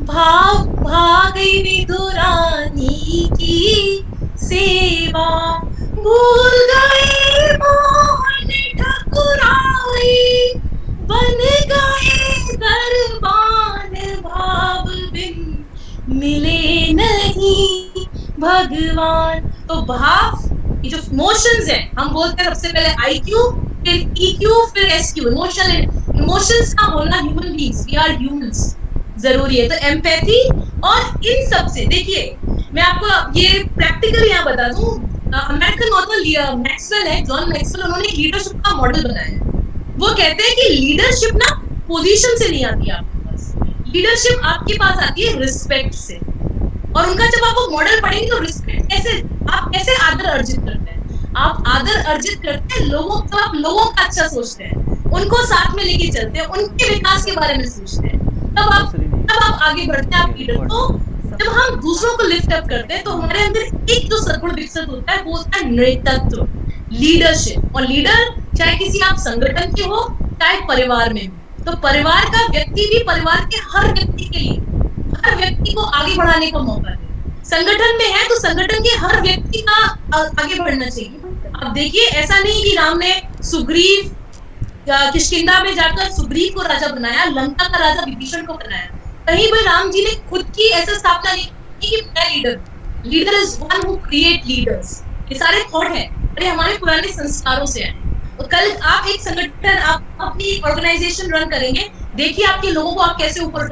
भाव भागई विदुरानी की सेवा। भूल गए मोहन ठकुराई, बन गए दरबान भाव बिन मिले नहीं भगवान। तो भाव, ये जो इमोशंस है, हम बोलते हैं सबसे पहले IQ, फिर EQ, फिर SQ, इमोशंस का होना human beings, we are humans, जरूरी है। तो एम्पैथी और इन सब से, देखिए मैं आपको ये प्रैक्टिकली यहाँ बता दूं, अमेरिकन ऑथर मैक्सवेल है, जॉन मैक्सवेल, उन्होंने लीडरशिप का मॉडल बनाया है। वो कहते हैं कि लीडरशिप ना पोजीशन से नहीं आती है आपके पास, लीडरशिप आपके पास आती है रिस्पेक्ट से। और उनका जब आप वो मॉडल पढ़ेंगे तो रिस्पेक्ट कैसे, आप कैसे आदर अर्जित करते हैं, आप आदर अर्जित करते हैं लोगों, तो आप लोगों का अच्छा सोचते हैं, उनको साथ में लेके चलते हैं, उनके विकास के बारे में सोचते हैं, तब आप आगे बढ़ते हैं, आप लीडर। तो जब हम दूसरों को लिफ्ट अप करते हैं तो हमारे अंदर एक जो सद्गुण विकसित होता है वो होता है नेतृत्व, लीडरशिप। और लीडर चाहे किसी आप संगठन के हो चाहे परिवार में हो, तो परिवार का व्यक्ति भी परिवार के हर व्यक्ति के लिए, हर व्यक्ति को आगे बढ़ाने का मौका दे। संगठन में है तो संगठन के हर व्यक्ति का आगे बढ़ना चाहिए। अब देखिए, ऐसा नहीं कि राम ने सुग्रीव किष्किंधा में जाकर सुग्रीव को राजा बनाया, लंका का राजा विभीषण को बनाया। कहीं भी राम जी ने खुद की ऐसा स्थापना नहीं की कि मैं leader is one who create leaders. ये सारे थॉट है, अरे हमारे पुराने संस्कारों से आए। तो कल आप एक संगठन, आप अपनी ऑर्गेनाइजेशन रन करेंगे, देखिए आपके लोगों को आप कैसे ऊपर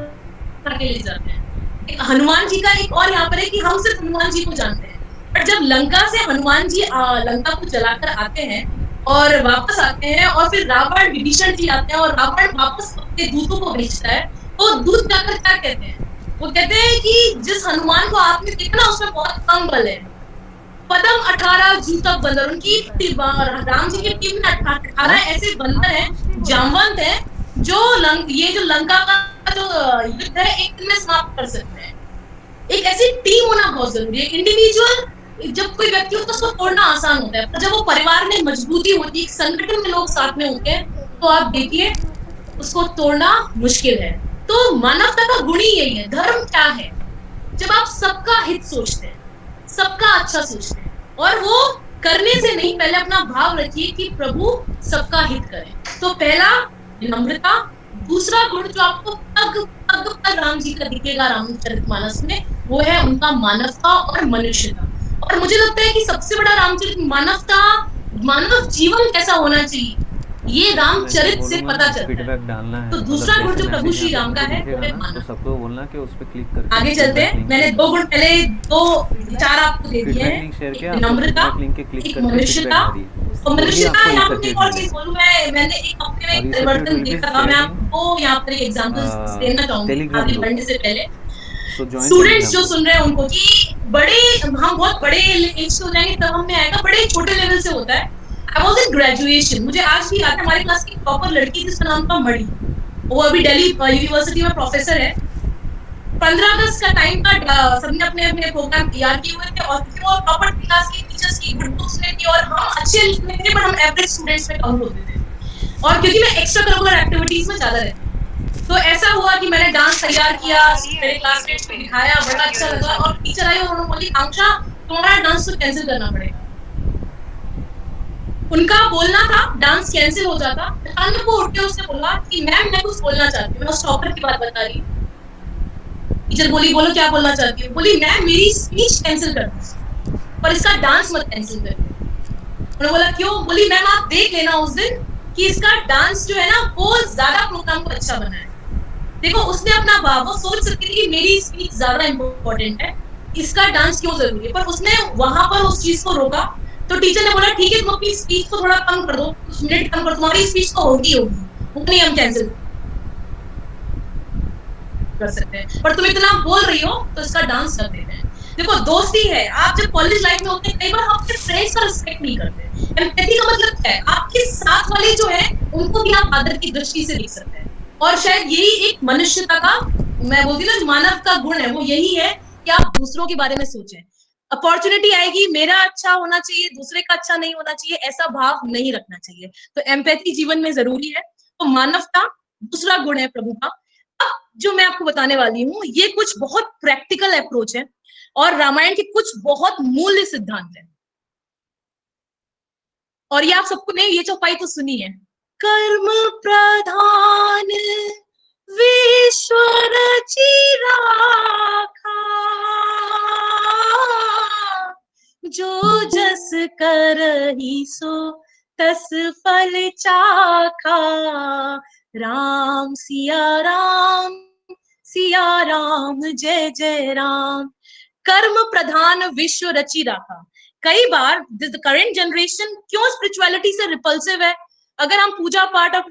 करके ले जाते हैं। हनुमान जी का एक और यहाँ पर है कि हम सिर्फ हनुमान जी को जानते हैं, पर जब लंका से हनुमान जी लंका को जलाकर आते हैं और वापस आते हैं, और फिर रावण विभीषण जी आते हैं और रावण वापस अपने दूतों को भेजता है, तो दूत जाकर क्या कहते हैं, वो कहते हैं कि जिस हनुमान को आपने देखा ना उसमें बहुत कम बल है, पदम 18 जूतक बंदर, उनकी राम जी की टीम में 18 ऐसे बंदर हैं, जामवंत हैं, जो ये जो लंका का जो युद्ध है एक दिन में समाप्त कर सकते हैं। एक ऐसी टीम होना बहुत जरूरी है। इंडिविजुअल जब कोई व्यक्ति होता है उसको तोड़ना आसान होता है, पर जब वो परिवार में मजबूती होती है, संगठन में लोग साथ में होते हैं, तो आप देखिए उसको तोड़ना मुश्किल है। तो मानवता का गुण ही यही है। धर्म क्या है? जब आप सबका हित सोचते हैं, सबका अच्छा सोचते हैं, और वो करने से नहीं, पहले अपना भाव रखिए कि प्रभु सबका हित करे। तो पहला नम्रता, दूसरा गुण जो आपको पग पग पर राम जी का दिखेगा रामचरितमानस में, वो है उनका मानवता और मनुष्यता। और मुझे लगता है कि सबसे बड़ा रामचरित मानवता, मानव जीवन कैसा होना चाहिए, ये रामचरित से पता चलता है। तो दूसरा गुण जो प्रभु श्री राम का है वो है मानवता। तो सबको बोलना कि उस पे क्लिक करके आगे चलते हैं। मैंने 2 गुण पहले 2 विचार आपको दे दिए हैं, एक नम्रता, एक मनुष्यता। और मनुष्यता यहाँ पर एक और चीज बोलूं, मैंने एक हफ्ते में परिवर्तन देखा था, मैं आपको यहाँ पर एक एग्जांपल देना चाहूंगी आगे बढ़ने से पहले। स्टूडेंट्स जो सुन रहे हैं उनको, कि बड़े, हम बहुत बड़े एज के हो जाएंगे तब हमें आएगा, बड़े छोटे लेवल से होता है। I was in graduation, मुझे आज भी याद है, हमारी क्लास की टॉपर लड़की जिसका नाम था मणि, वो अभी दिल्ली यूनिवर्सिटी में प्रोफेसर है। 15 अगस्त का टाइम था, सबने अपने अपने प्रोग्राम तैयार किए हुए थे, और वो टॉपर क्लास की टीचर्स की गुड बुक्स में थी, और हम अच्छे लिखने थे, पर हम एवरेज स्टूडेंट्स में काउंट होते थे। और क्योंकि मैं एक्स्ट्रा करिकुलर एक्टिविटीज में ज्यादा रहती, तो ऐसा हुआ कि मैंने डांस तैयार किया, मेरे क्लासमेट्स को दिखाया, बड़ा अच्छा लगा और टीचर आई और उन्होंने बोली आकांक्षा तुम्हारा डांस तो कैंसिल करना पड़ेगा। उनका बोलना था डांस कैंसिल हो जाता, अचानक वो उठ के उसने बोला कि मैम मैं कुछ बोलना चाहती हूँ। मैं उस टॉपर की बात बता रही हूँ। टीचर बोली बोलो क्या बोलना चाहती हूँ। बोली मैम मेरी स्पीच कैंसिल कर दो पर इसका डांस मत कैंसिल करिए। उन्होंने बोला क्यों? बोली मैम आप देख लेना उस दिन कि इसका डांस जो है ना वो ज्यादा प्रोग्राम को अच्छा बना है। देखो उसने अपना भाव, वो सोच सकती थी कि मेरी स्पीच ज्यादा इंपॉर्टेंट है, इसका डांस क्यों जरूरी है, पर उसने वहां पर उस चीज को रोका। तो टीचर ने बोला ठीक है तुम अपनी स्पीच को थोड़ा कम कर दो, कुछ मिनट कम कर, तुम्हारी स्पीच तो होगी होगी, वो नहीं हम कैंसिल कर सकते हैं, पर तुम इतना बोल रही हो तो इसका डांस कर देते हैं। देखो दोस्ती है, आप जब कॉलेज लाइफ में होते हैं कई बार हम अपने फ्रेंड्स का रिस्पेक्ट नहीं करते। एम्पैथी का मतलब क्या है? आपके साथ वाले जो है उनको भी आप आदर की दृष्टि से देख सकते हैं, और शायद यही एक मनुष्यता का, मैं बोलती हूँ ना, मानव का गुण है, वो यही है कि आप दूसरों के बारे में सोचें। अपॉर्चुनिटी आएगी, मेरा अच्छा होना चाहिए, दूसरे का अच्छा नहीं होना चाहिए, ऐसा भाव नहीं रखना चाहिए। तो एम्पैथी जीवन में जरूरी है। तो मानवता दूसरा गुण है प्रभु का। अब जो मैं आपको बताने वाली हूँ ये कुछ बहुत प्रैक्टिकल अप्रोच है और रामायण के कुछ बहुत मूल्य सिद्धांत है, और ये आप सबको नहीं, ये चौपाई तो सुनी है। कर्म प्रधान विश्व रचि राखा, जो जस करहि सो तस फल चाखा। राम सिया राम जय जय राम। कर्म प्रधान विश्व रचि राखा। कई बार करंट जनरेशन क्यों स्पिरिचुअलिटी से रिपल्सिव है? अगर हम पूजा पाठ और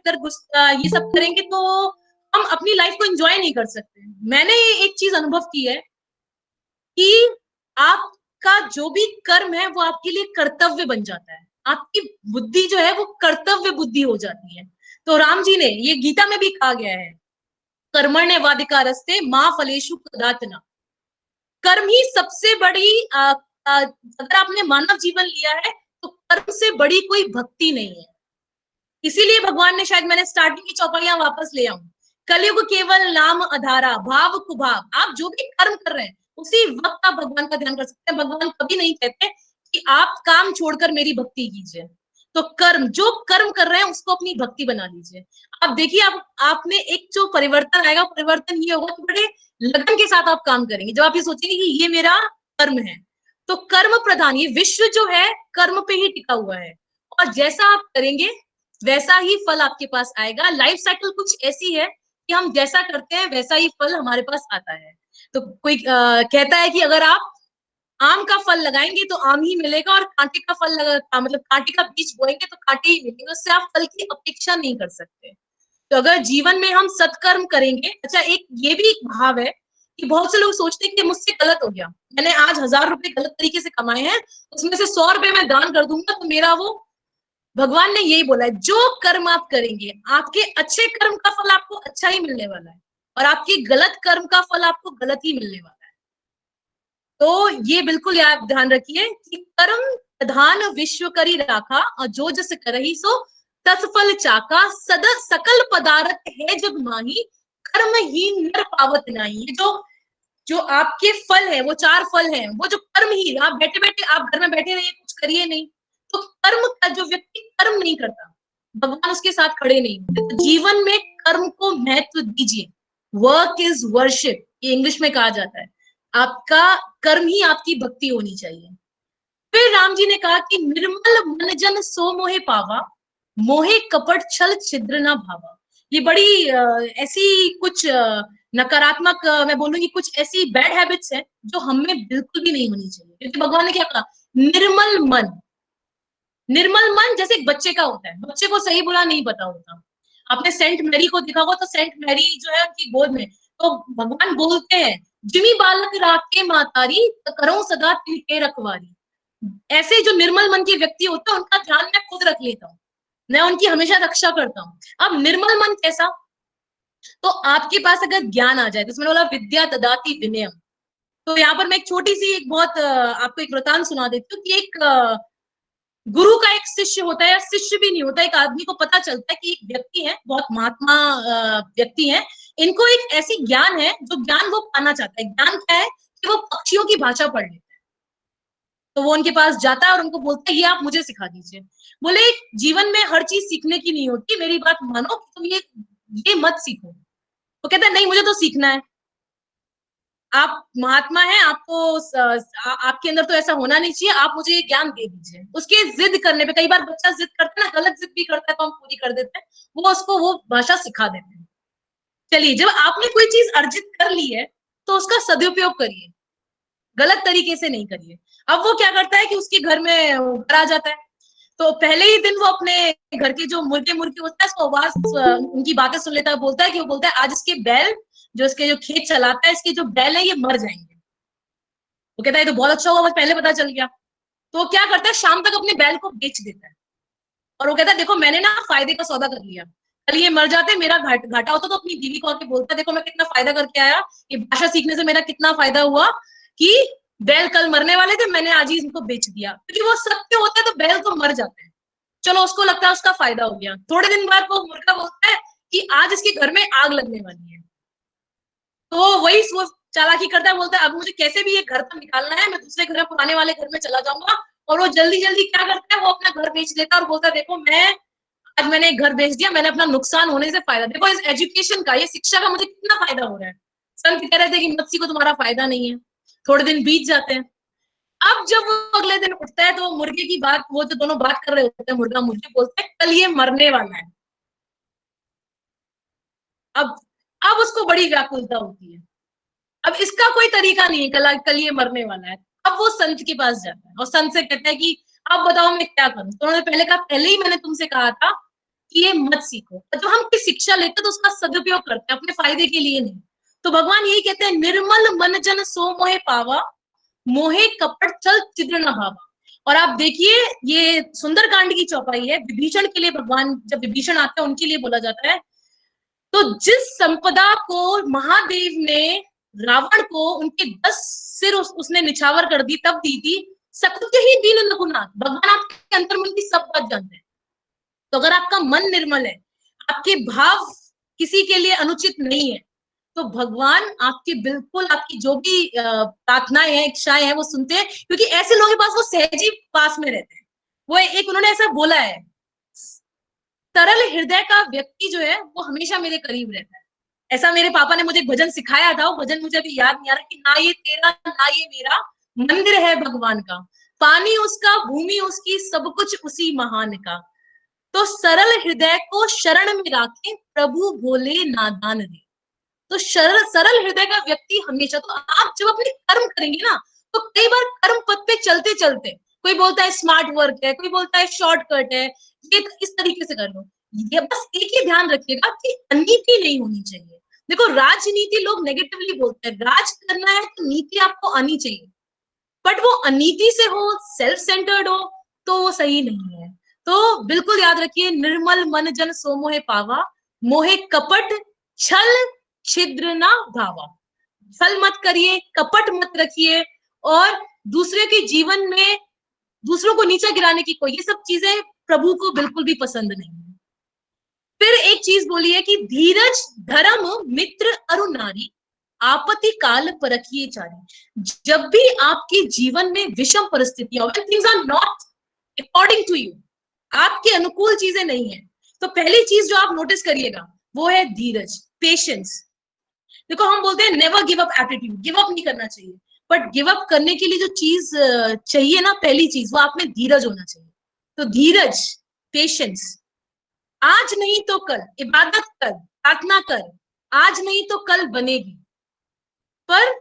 ये सब करेंगे तो हम अपनी लाइफ को एंजॉय नहीं कर सकते। मैंने एक चीज अनुभव की है कि आपका जो भी कर्म है वो आपके लिए कर्तव्य बन जाता है, आपकी बुद्धि जो है वो कर्तव्य बुद्धि हो जाती है। तो राम जी ने, ये गीता में भी कहा गया है, कर्मण्येवाधिकारस्ते मां फलेषु कदाचन। कर्म ही सबसे बड़ी अगर आपने मानव जीवन लिया है तो कर्म से बड़ी कोई भक्ति नहीं है। इसीलिए भगवान ने, शायद मैंने स्टार्टिंग की चौपाइयां वापस ले आऊं, कलयुग केवल नाम अधारा भाव कुभाव। आप जो भी कर्म कर रहे हैं उसी वक्त आप भगवान का ध्यान कर सकते हैं। भगवान कभी नहीं कहते कि आप काम छोड़कर मेरी भक्ति कीजिए। तो कर्म, जो कर्म कर रहे हैं उसको अपनी भक्ति बना लीजिए। अब देखिए आपने एक जो परिवर्तन आएगा, परिवर्तन ये होगा कि बड़े लगन के साथ आप काम करेंगे जब आप ये सोचेंगे कि ये मेरा कर्म है। तो कर्म प्रधान, ये विश्व जो है कर्म पे ही टिका हुआ है, और जैसा आप करेंगे वैसा ही फल आपके पास आएगा। लाइफ साइकिल कुछ ऐसी है कि हम जैसा करते हैं वैसा ही फल हमारे पास आता है। तो कोई कहता है कि अगर आप आम का फल लगाएंगे तो आम ही मिलेगा, और कांटे का फल मतलब कांटे का बीज बोएंगे तो कांटे ही मिलेंगे, उससे आप फल की अपेक्षा नहीं कर सकते। तो अगर जीवन में हम सत्कर्म करेंगे, अच्छा एक ये भी एक भाव है कि बहुत से लोग सोचते हैं कि मुझसे गलत हो गया, मैंने आज 1000 रुपए गलत तरीके से कमाए हैं, उसमें से 100 रुपए मैं दान कर दूंगा तो मेरा वो, भगवान ने यही बोला है जो कर्म आप करेंगे, आपके अच्छे कर्म का फल आपको अच्छा ही मिलने वाला है, और आपके गलत कर्म का फल आपको गलत ही मिलने वाला है। तो ये बिल्कुल याद ध्यान रखिए कि कर्म प्रधान विश्व करी राखा, और जो जस करही सो तस फल चाका। सद सकल पदार्थ है जग माही, कर्म ही नर पावत नाही। जो जो आपके फल है वो 4 फल हैं, वो जो कर्म ही, आप बैठे बैठे, आप घर में बैठे रहिए कुछ करिए नहीं, तो कर्म का जो व्यक्ति कर्म नहीं करता भगवान उसके साथ खड़े नहीं होते। तो जीवन में कर्म को महत्व दीजिए। वर्क इज वर्शिप, ये इंग्लिश में कहा जाता है। आपका कर्म ही आपकी भक्ति होनी चाहिए। फिर राम जी ने कहा कि निर्मल मन जन सो मोहे पावा, मोहे कपट छल छिद्र ना भावा। ये बड़ी ऐसी कुछ नकारात्मक, मैं बोलूंगी कुछ ऐसी बैड हैबिट्स हैं जो हमें बिल्कुल भी नहीं होनी चाहिए, क्योंकि भगवान ने क्या कहा, निर्मल मन। निर्मल मन जैसे एक बच्चे का होता है, बच्चे को सही बुरा नहीं पता होता। आपने सेंट मैरी को देखा होगा, तो सेंट मैरी जो है उनकी गोद में, तो भगवान बोलते हैं जिमी बालक राखे मातारी करो सदा तिनके रखवारी। ऐसे जो निर्मल मन के व्यक्ति होते हैं उनका ध्यान मैं खुद रख लेता हूँ, मैं उनकी हमेशा रक्षा करता हूँ। अब निर्मल मन कैसा? तो आपके पास अगर ज्ञान आ जाए, तो उसमें बोला विद्या ददाति विनयम। तो यहाँ पर मैं एक छोटी सी, एक बहुत आपको एक वृतांत सुना देती हूँ कि एक गुरु का एक शिष्य होता है, या शिष्य भी नहीं होता, एक आदमी को पता चलता है कि एक व्यक्ति है, बहुत महात्मा व्यक्ति है, इनको एक ऐसी ज्ञान है जो ज्ञान वो पाना चाहता है। ज्ञान क्या है कि वो पक्षियों की भाषा पढ़ लेता है। तो वो उनके पास जाता है और उनको बोलता है ये आप मुझे सिखा दीजिए। बोले जीवन में हर चीज सीखने की नहीं होती, मेरी बात मानो कि तुम ये मत सीखो। वो कहता है नहीं मुझे तो सीखना है। आप महात्मा हैं, आपको आपके अंदर तो ऐसा होना नहीं चाहिए, आप मुझे ये ज्ञान दे दीजिए। उसके जिद करने पे, कई बार बच्चा जिद करता है ना, गलत जिद भी करता है तो हम पूरी कर देते हैं, वो उसको वो भाषा सिखा देते हैं। चलिए, जब आपने कोई चीज अर्जित कर ली है तो उसका सदुपयोग करिए, गलत तरीके से नहीं करिए। अब वो क्या करता है कि उसके घर में घर आ जाता है, तो पहले ही दिन वो अपने घर के जो मुर्गे मुर्गी होता है उसको आवाज उनकी बातें सुन लेता है। बोलता है कि वो बोलता है आज इसके बैल, जो इसके जो खेत चलाता है, इसके जो बैल है ये मर जाएंगे। वो कहता है तो बहुत अच्छा हुआ, मुझे पहले पता चल गया। तो वो क्या करता है, शाम तक अपने बैल को बेच देता है और वो कहता है देखो मैंने ना फायदे का सौदा कर लिया, कल ये मर जाते मेरा घाटा होता। तो अपनी बीवी को आके बोलता है देखो मैं कितना फायदा करके आया, ये भाषा सीखने से मेरा कितना फायदा हुआ कि बैल कल मरने वाले थे, मैंने आज ही इनको बेच दिया। क्योंकि वो सत्य होता है तो बैल तो मर जाते हैं। चलो उसको लगता है उसका फायदा हो गया। थोड़े दिन बाद वो मुर्गा बोलता है कि आज इसके घर में आग लगने वाली है। तो वही वो चालाकी करता है, बोलता है अब मुझे कैसे भी ये घर तो निकालना है, मैं दूसरे घर पुराने वाले घर में चला जाऊंगा। और वो जल्दी जल्दी क्या करता है, वो अपना घर बेच देता है और बोलता है देखो आज मैंने एक घर बेच दिया, मैंने अपना नुकसान होने से फायदा, देखो इस एजुकेशन का, ये शिक्षा का मुझे कितना फायदा हो रहा है। संत कह रहे थे कि मत्स्य को तुम्हारा फायदा नहीं है। थोड़े दिन बीत जाते हैं। अब जब वो अगले दिन उठता है तो वो मुर्गे की बात, वो जो दोनों बात कर रहे होते हैं, मुर्गा मुर्गी, बोलता है कल ये मरने वाला है। अब अब उसको बड़ी व्याकुलता होती है। अब इसका कोई तरीका नहीं है, कल ये मरने वाला है। अब वो संत के पास जाता है और संत से कहता है कि अब बताओ मैं क्या करूं। तो उन्होंने पहले कहा पहले ही मैंने तुमसे कहा था कि ये मत सीखो। तो जब हम कोई शिक्षा लेते हैं तो उसका सदुपयोग करते हैं अपने फायदे के लिए नहीं। तो भगवान यही कहते हैं निर्मल मन जन सो मोहे पावा, मोहे कपट चल छिद्र न भावा। और आप देखिए ये सुंदरकांड की चौपाई है, विभीषण के लिए भगवान, जब विभीषण आते हैं उनके लिए बोला जाता है। तो जिस संपदा को महादेव ने रावण को उनके 10 सिर उसने निछावर कर दी, तब दी थी सत्य ही दीन रघुनाथ। भगवान आपके अंतर्मन की सब बात जानते हैं। तो अगर आपका मन निर्मल है, आपके भाव किसी के लिए अनुचित नहीं है, तो भगवान आपके बिल्कुल आपकी जो भी प्रार्थनाएं हैं, इच्छाएं हैं, वो सुनते हैं। क्योंकि ऐसे लोगों के पास वो सहज ही पास में रहते हैं। वो एक उन्होंने ऐसा बोला है, सरल हृदय का व्यक्ति जो है वो हमेशा मेरे करीब रहता है। ऐसा मेरे पापा ने मुझे एक भजन सिखाया था, वो भजन मुझे अभी याद नहीं आ रहा, कि ना ये तेरा ना ये मेरा मंदिर है भगवान का, पानी उसका भूमि उसकी सब कुछ उसी महान का। तो सरल हृदय को शरण में राखे प्रभु भोले नादान रे। तो सरल हृदय का व्यक्ति हमेशा, तो आप जब अपने कर्म करेंगे ना, तो कई बार कर्म पथ पे चलते चलते कोई बोलता है स्मार्ट वर्क है, कोई बोलता है शॉर्टकट है, ये इस तरीके से कर लो। ये बस एक ही ध्यान रखिएगा कि अनीति नहीं होनी चाहिए। देखो राजनीति लोग नेगेटिवली बोलते हैं, राज करना है तो नीति आपको आनी चाहिए, बट वो अनीति से हो, सेल्फ सेंटर्ड हो, तो वो सही नहीं है। तो बिल्कुल याद रखिए, निर्मल मन जन सो मोहे पावा, मोहे कपट छल छिद्र ना भावा। छल मत करिए, कपट मत रखिए, और दूसरे के जीवन में दूसरों को नीचा गिराने की कोई, ये सब चीजें प्रभु को बिल्कुल भी पसंद नहीं है। फिर एक चीज बोली है कि धीरज धर्म मित्र अरु नारी, आपत्ति काल परखिए चारी। जब भी आपके जीवन में विषम परिस्थितियां, when things are not according to you, आपके अनुकूल चीजें नहीं है, तो पहली चीज जो आप नोटिस करिएगा वो है धीरज, पेशेंस। देखो हम बोलते हैं never give up attitude, give up नहीं करना चाहिए, बट गिव अप करने के लिए जो चीज चाहिए ना, पहली चीज वो आप में धीरज होना चाहिए। तो धीरज, पेशेंस, आज नहीं तो कल इबादत कर, प्रार्थना कर, आज नहीं तो कल बनेगी, पर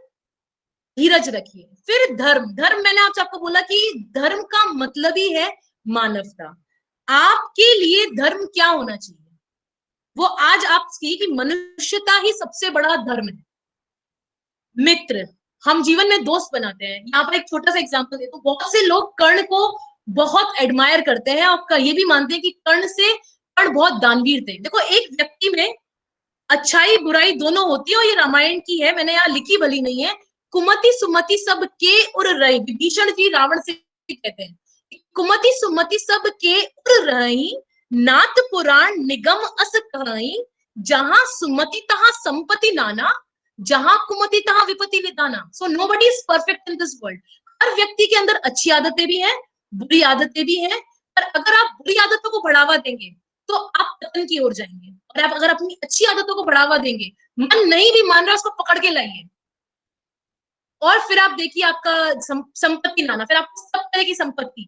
धीरज रखिए। फिर धर्म, धर्म मैंने आपको बोला कि धर्म का मतलब ही है मानवता। आपके लिए धर्म क्या होना चाहिए, वो आज आप कि मनुष्यता ही सबसे बड़ा धर्म है। मित्र, हम जीवन में दोस्त बनाते हैं। यहाँ पर एक छोटा सा एग्जांपल देता हूँ। बहुत से लोग कर्ण को बहुत एडमायर करते हैं और ये भी मानते हैं कि कर्ण बहुत दानवीर थे। देखो एक व्यक्ति में अच्छाई बुराई दोनों होती है, और ये रामायण की है, मैंने यहाँ लिखी भली नहीं है। कुमति सुमति सब के उर रही, विभीषण जी रावण से कहते हैं, कुमति सुमति सब के उर रही, नाथ पुराण निगम अस कहाई, जहां सुमति तहां संपत्ति नाना, जहां कुमति तहां विपत्ति विदाना। So nobody is perfect in this world. हर व्यक्ति के अंदर अच्छी आदतें भी हैं, बुरी आदतें भी हैं, पर अगर आप बुरी आदतों को बढ़ावा देंगे तो आप पतन की ओर जाएंगे, और आप अगर अपनी अच्छी आदतों को बढ़ावा देंगे, मन नहीं भी मान रहा उसको पकड़ के लाइए, और फिर आप देखिए आपका संपत्ति लाना, फिर आपको सब तरह की संपत्ति,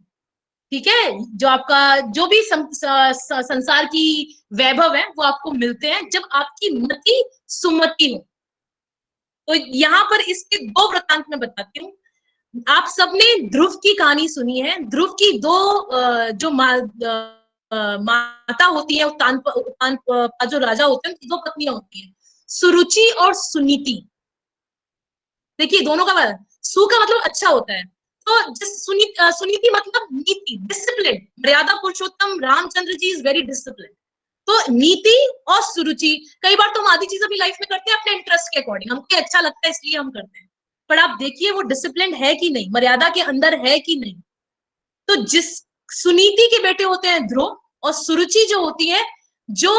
ठीक है, जो आपका जो भी संसार की वैभव है वो आपको मिलते हैं जब आपकी मति सुमति हो। तो यहाँ पर इसके दो वृत्तांत में बताती हूँ। आप सबने ध्रुव की कहानी सुनी है। ध्रुव की दो जो माता होती है, उत्तान जो राजा होते हैं, दो पत्नियां होती हैं, सुरुचि और सुनीति। देखिए दोनों का सु का मतलब अच्छा होता है, तो जिस सुनीति मतलब नीति, डिसिप्लिन। मर्यादा पुरुषोत्तम Ramchandra ji is very discipline. तो नीति और सुरुचि, कई बार तो हम आधी चीजें भी लाइफ में करते हैं अपने इंटरेस्ट के अकॉर्डिंग, हमको अच्छा लगता है इसलिए हम करते हैं, पर आप देखिए वो डिसिप्लिन है कि नहीं, मर्यादा के अंदर है कि नहीं। तो जिस सुनीति के बेटे होते हैं ध्रुव, और सुरुचि जो होती है, जो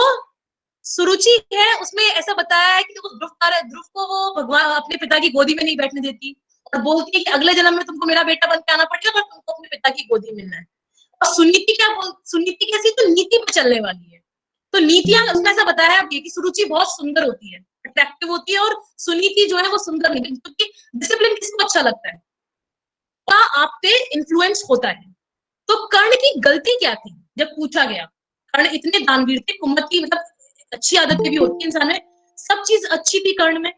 सुरुचि है उसमें ऐसा बताया है कि ध्रुव को वो भगवान अपने पिता की गोदी में नहीं बैठने देती, और बोलती है कि अगले जन्म में तुमको मेरा बेटा बन के आना पड़ेगा, पर तुमको अपने पिता की गोदी मिलना है। और सुनीति कैसी, तो नीति पर चलने वाली है। तो नीतियां उसमें ऐसा बताया है कि सुरुचि बहुत सुंदर होती है, अट्रैक्टिव होती है, और सुनीति जो है वो सुंदर नहीं, क्योंकि डिसिप्लिन किसको अच्छा लगता है, का आप पे इन्फ्लुएंस होता है। तो कर्ण की गलती क्या थी जब पूछा गया? कर्ण इतने दानवीर थे, कुमति मतलब अच्छी आदतें भी होती है इंसान में, सब चीज अच्छी थी कर्ण में।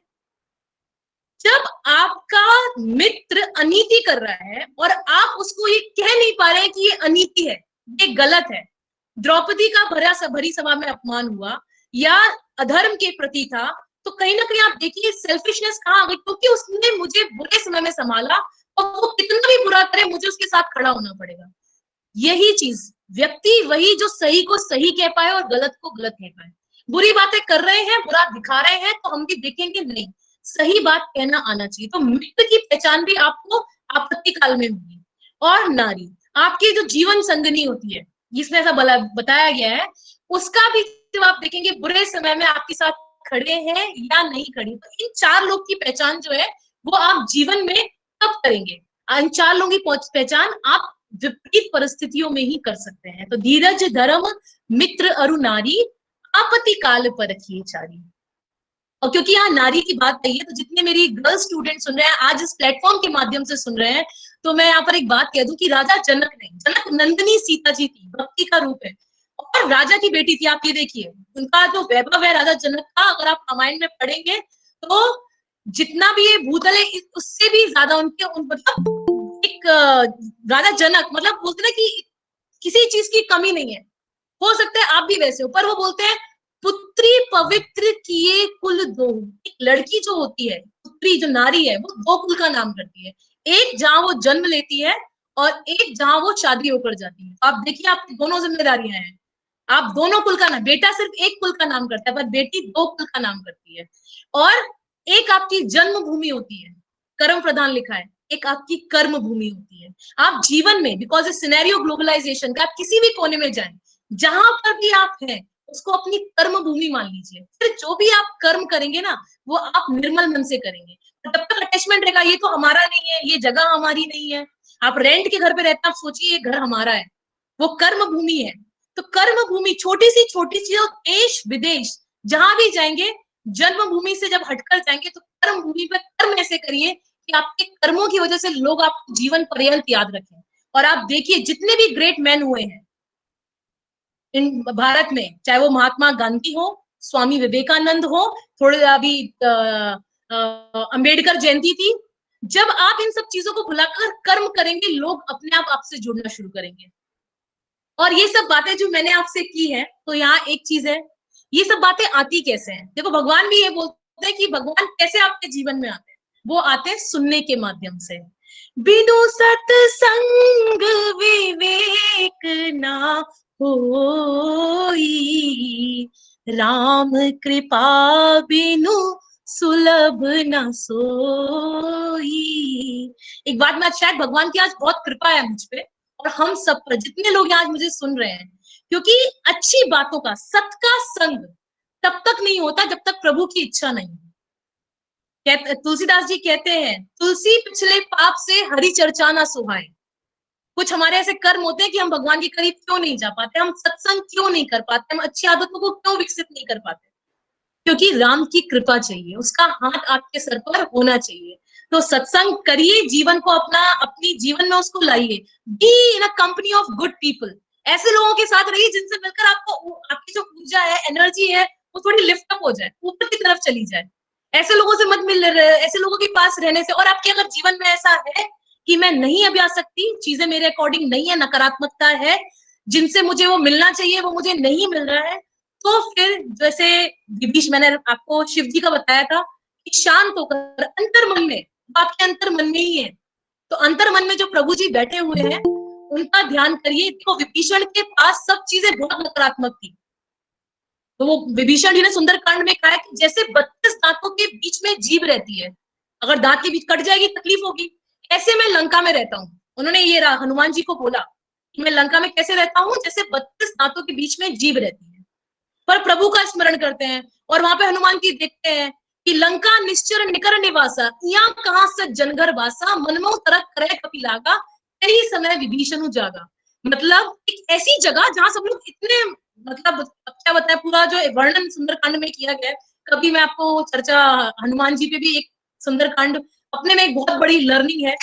जब आपका मित्र अनीति कर रहा है और आप उसको ये कह नहीं पा रहे कि ये अनीति है, ये गलत है, द्रौपदी का भरी सभा में अपमान हुआ या अधर्म के प्रति था, तो कहीं ना कहीं आप देखिए सेल्फिशनेस कहाँ आ गई, क्योंकि उसने मुझे बुरे समय में संभाला, और वो कितना भी बुरा करे मुझे उसके साथ खड़ा होना पड़ेगा। यही चीज, व्यक्ति वही जो सही को सही कह पाए और गलत को गलत कह पाए। बुरी बातें कर रहे हैं, बुरा दिखा रहे हैं, तो हम भी देखेंगे नहीं, सही बात कहना आना चाहिए। तो मित्र की पहचान भी आपको आपत्ति काल में होगी। और नारी, आपकी जो जीवन संगनी होती है, जिसमें ऐसा बताया गया है, उसका भी जब आप देखेंगे बुरे समय में आपके साथ खड़े हैं या नहीं खड़े, तो इन चार लोग की पहचान जो है वो आप जीवन में कब करेंगे? इन चार लोगों की पहचान आप विपरीत परिस्थितियों में ही कर सकते हैं। तो धीरज धर्म मित्र अरु नारी, आपत्ति काल पर रखिए चारी। और क्योंकि यहाँ नारी की बात आई है, तो जितने मेरी गर्ल स्टूडेंट सुन रहे हैं आज इस प्लेटफॉर्म के माध्यम से सुन रहे हैं, तो मैं यहाँ पर एक बात कह दूं कि राजा जनक नहीं, जनक नंदिनी सीता जी थी, भक्ति का रूप है, और राजा की बेटी थी। आप ये देखिए उनका जो वैभव है राजा जनक का, अगर आप रामायण में पढ़ेंगे तो जितना भी ये भूतल है उससे भी ज्यादा उनके मतलब एक राजा जनक मतलब बोलते ना कि किसी चीज की कमी नहीं है। हो सकता है आप भी वैसे हो, पर वो बोलते हैं पुत्री पवित्र किए कुल दो। एक लड़की जो होती है, पुत्री जो नारी है, वो दो कुल का नाम करती है, एक जहां वो जन्म लेती है और एक जहां वो शादी होकर जाती है। आप देखिए आपकी दोनों जिम्मेदारियां हैं, आप दोनों कुल का नाम, बेटा सिर्फ एक कुल का नाम करता है पर बेटी दो कुल का नाम करती है। और एक आपकी जन्मभूमि होती है, कर्म प्रधान लिखा है, एक आपकी कर्म भूमि होती है। आप जीवन में, बिकॉज सिनेरियो ग्लोबलाइजेशन का, आप किसी भी कोने में जाएं, जहां पर भी आप हैं उसको अपनी कर्म भूमि मान लीजिए। फिर जो भी आप कर्म करेंगे ना वो आप निर्मल मन से करेंगे। जब तक अटैचमेंट रहेगा, ये तो हमारा नहीं है, ये जगह हमारी नहीं है, आप रेंट के घर पे रहते हैं, आप सोचिए ये घर हमारा है, वो कर्म भूमि है। तो कर्म भूमि छोटी सी देश विदेश जहां भी जाएंगे, जन्मभूमि से जब हटकर जाएंगे तो कर्म भूमि पर कर्म ऐसे करिए कि आपके कर्मों की वजह से लोग आपको जीवन पर्यंत याद रखें। और आप देखिए जितने भी ग्रेट मैन हुए हैं इन भारत में, चाहे वो महात्मा गांधी हो, स्वामी विवेकानंद हो, थोड़े अभी अंबेडकर जयंती थी, जब आप इन सब चीजों को भुलाकर कर्म करेंगे, लोग अपने आप आपसे जुड़ना शुरू करेंगे। और ये सब बातें जो मैंने आपसे की है, तो यहाँ एक चीज है, ये सब बातें आती कैसे हैं? देखो भगवान भी ये बोलते हैं कि भगवान कैसे आपके जीवन में आते हैं, वो आते हैं सुनने के माध्यम से। बिनु सत्संग विवेक ना होई, राम कृपा बिनु सुलभ न सोई। एक बात, मैं शायद भगवान की आज बहुत कृपा है मुझ पे और हम सब पर, जितने लोग आज मुझे सुन रहे हैं, क्योंकि अच्छी बातों का, सत का संग, तब तक नहीं होता जब तक प्रभु की इच्छा नहीं। तुलसीदास जी कहते हैं, तुलसी पिछले पाप से हरि चर्चा ना सुहाए। कुछ हमारे ऐसे कर्म होते हैं कि हम भगवान के करीब क्यों नहीं जा पाते, हम सत्संग क्यों नहीं कर पाते, हम अच्छी आदतों को क्यों विकसित नहीं कर पाते, क्योंकि राम की कृपा चाहिए, उसका हाथ आपके सर पर होना चाहिए। तो सत्संग करिए, जीवन को अपना अपनी जीवन में उसको लाइए। Be in a company of good people, ऐसे लोगों के साथ रहिए जिनसे मिलकर आपको आपकी जो ऊर्जा है, एनर्जी है, वो थोड़ी लिफ्ट अप हो जाए, ऊपर की तरफ चली जाए। ऐसे लोगों से मत मिल रहे, ऐसे लोगों के पास रहने से। और आपके अगर जीवन में ऐसा है कि मैं नहीं अभी आ सकती, चीजें मेरे अकॉर्डिंग नहीं है, नकारात्मकता है, जिनसे मुझे वो मिलना चाहिए वो मुझे नहीं मिल रहा है, तो फिर जैसे विभीष, मैंने आपको शिव जी का बताया था कि शांत होकर अंतर मन में, आपके अंतर मन में ही है, तो अंतर मन में जो प्रभु जी बैठे हुए हैं उनका ध्यान करिए। तो विभीषण के पास सब चीजें बहुत नकारात्मक थी, तो वो विभीषण जी ने सुंदरकांड में कहा है कि जैसे 32 दांतों के बीच में जीभ रहती है, अगर दांत के बीच कट जाएगी तकलीफ होगी, ऐसे मैं लंका में रहता हूँ। उन्होंने ये हनुमान जी को बोला कि मैं लंका में कैसे रहता हूँ, जैसे 32 दांतों के बीच में जीभ रहती है। पर प्रभु का स्मरण करते हैं और वहां पे हनुमान जी देखते हैं कि लंका निश्चर निकर निवासा, यहाँ कहाँ से जनगर वासा, मनमोह तरक करे कपिलागा, कई समय विभीषण जागा। मतलब एक ऐसी जगह जहां सब लोग इतने, मतलब क्या बताए, पूरा जो वर्णन सुंदरकांड में किया गया है। कभी मैं आपको चर्चा, हनुमान जी पे भी एक सुंदरकांड अपने में एक बहुत बड़ी लर्निंग है।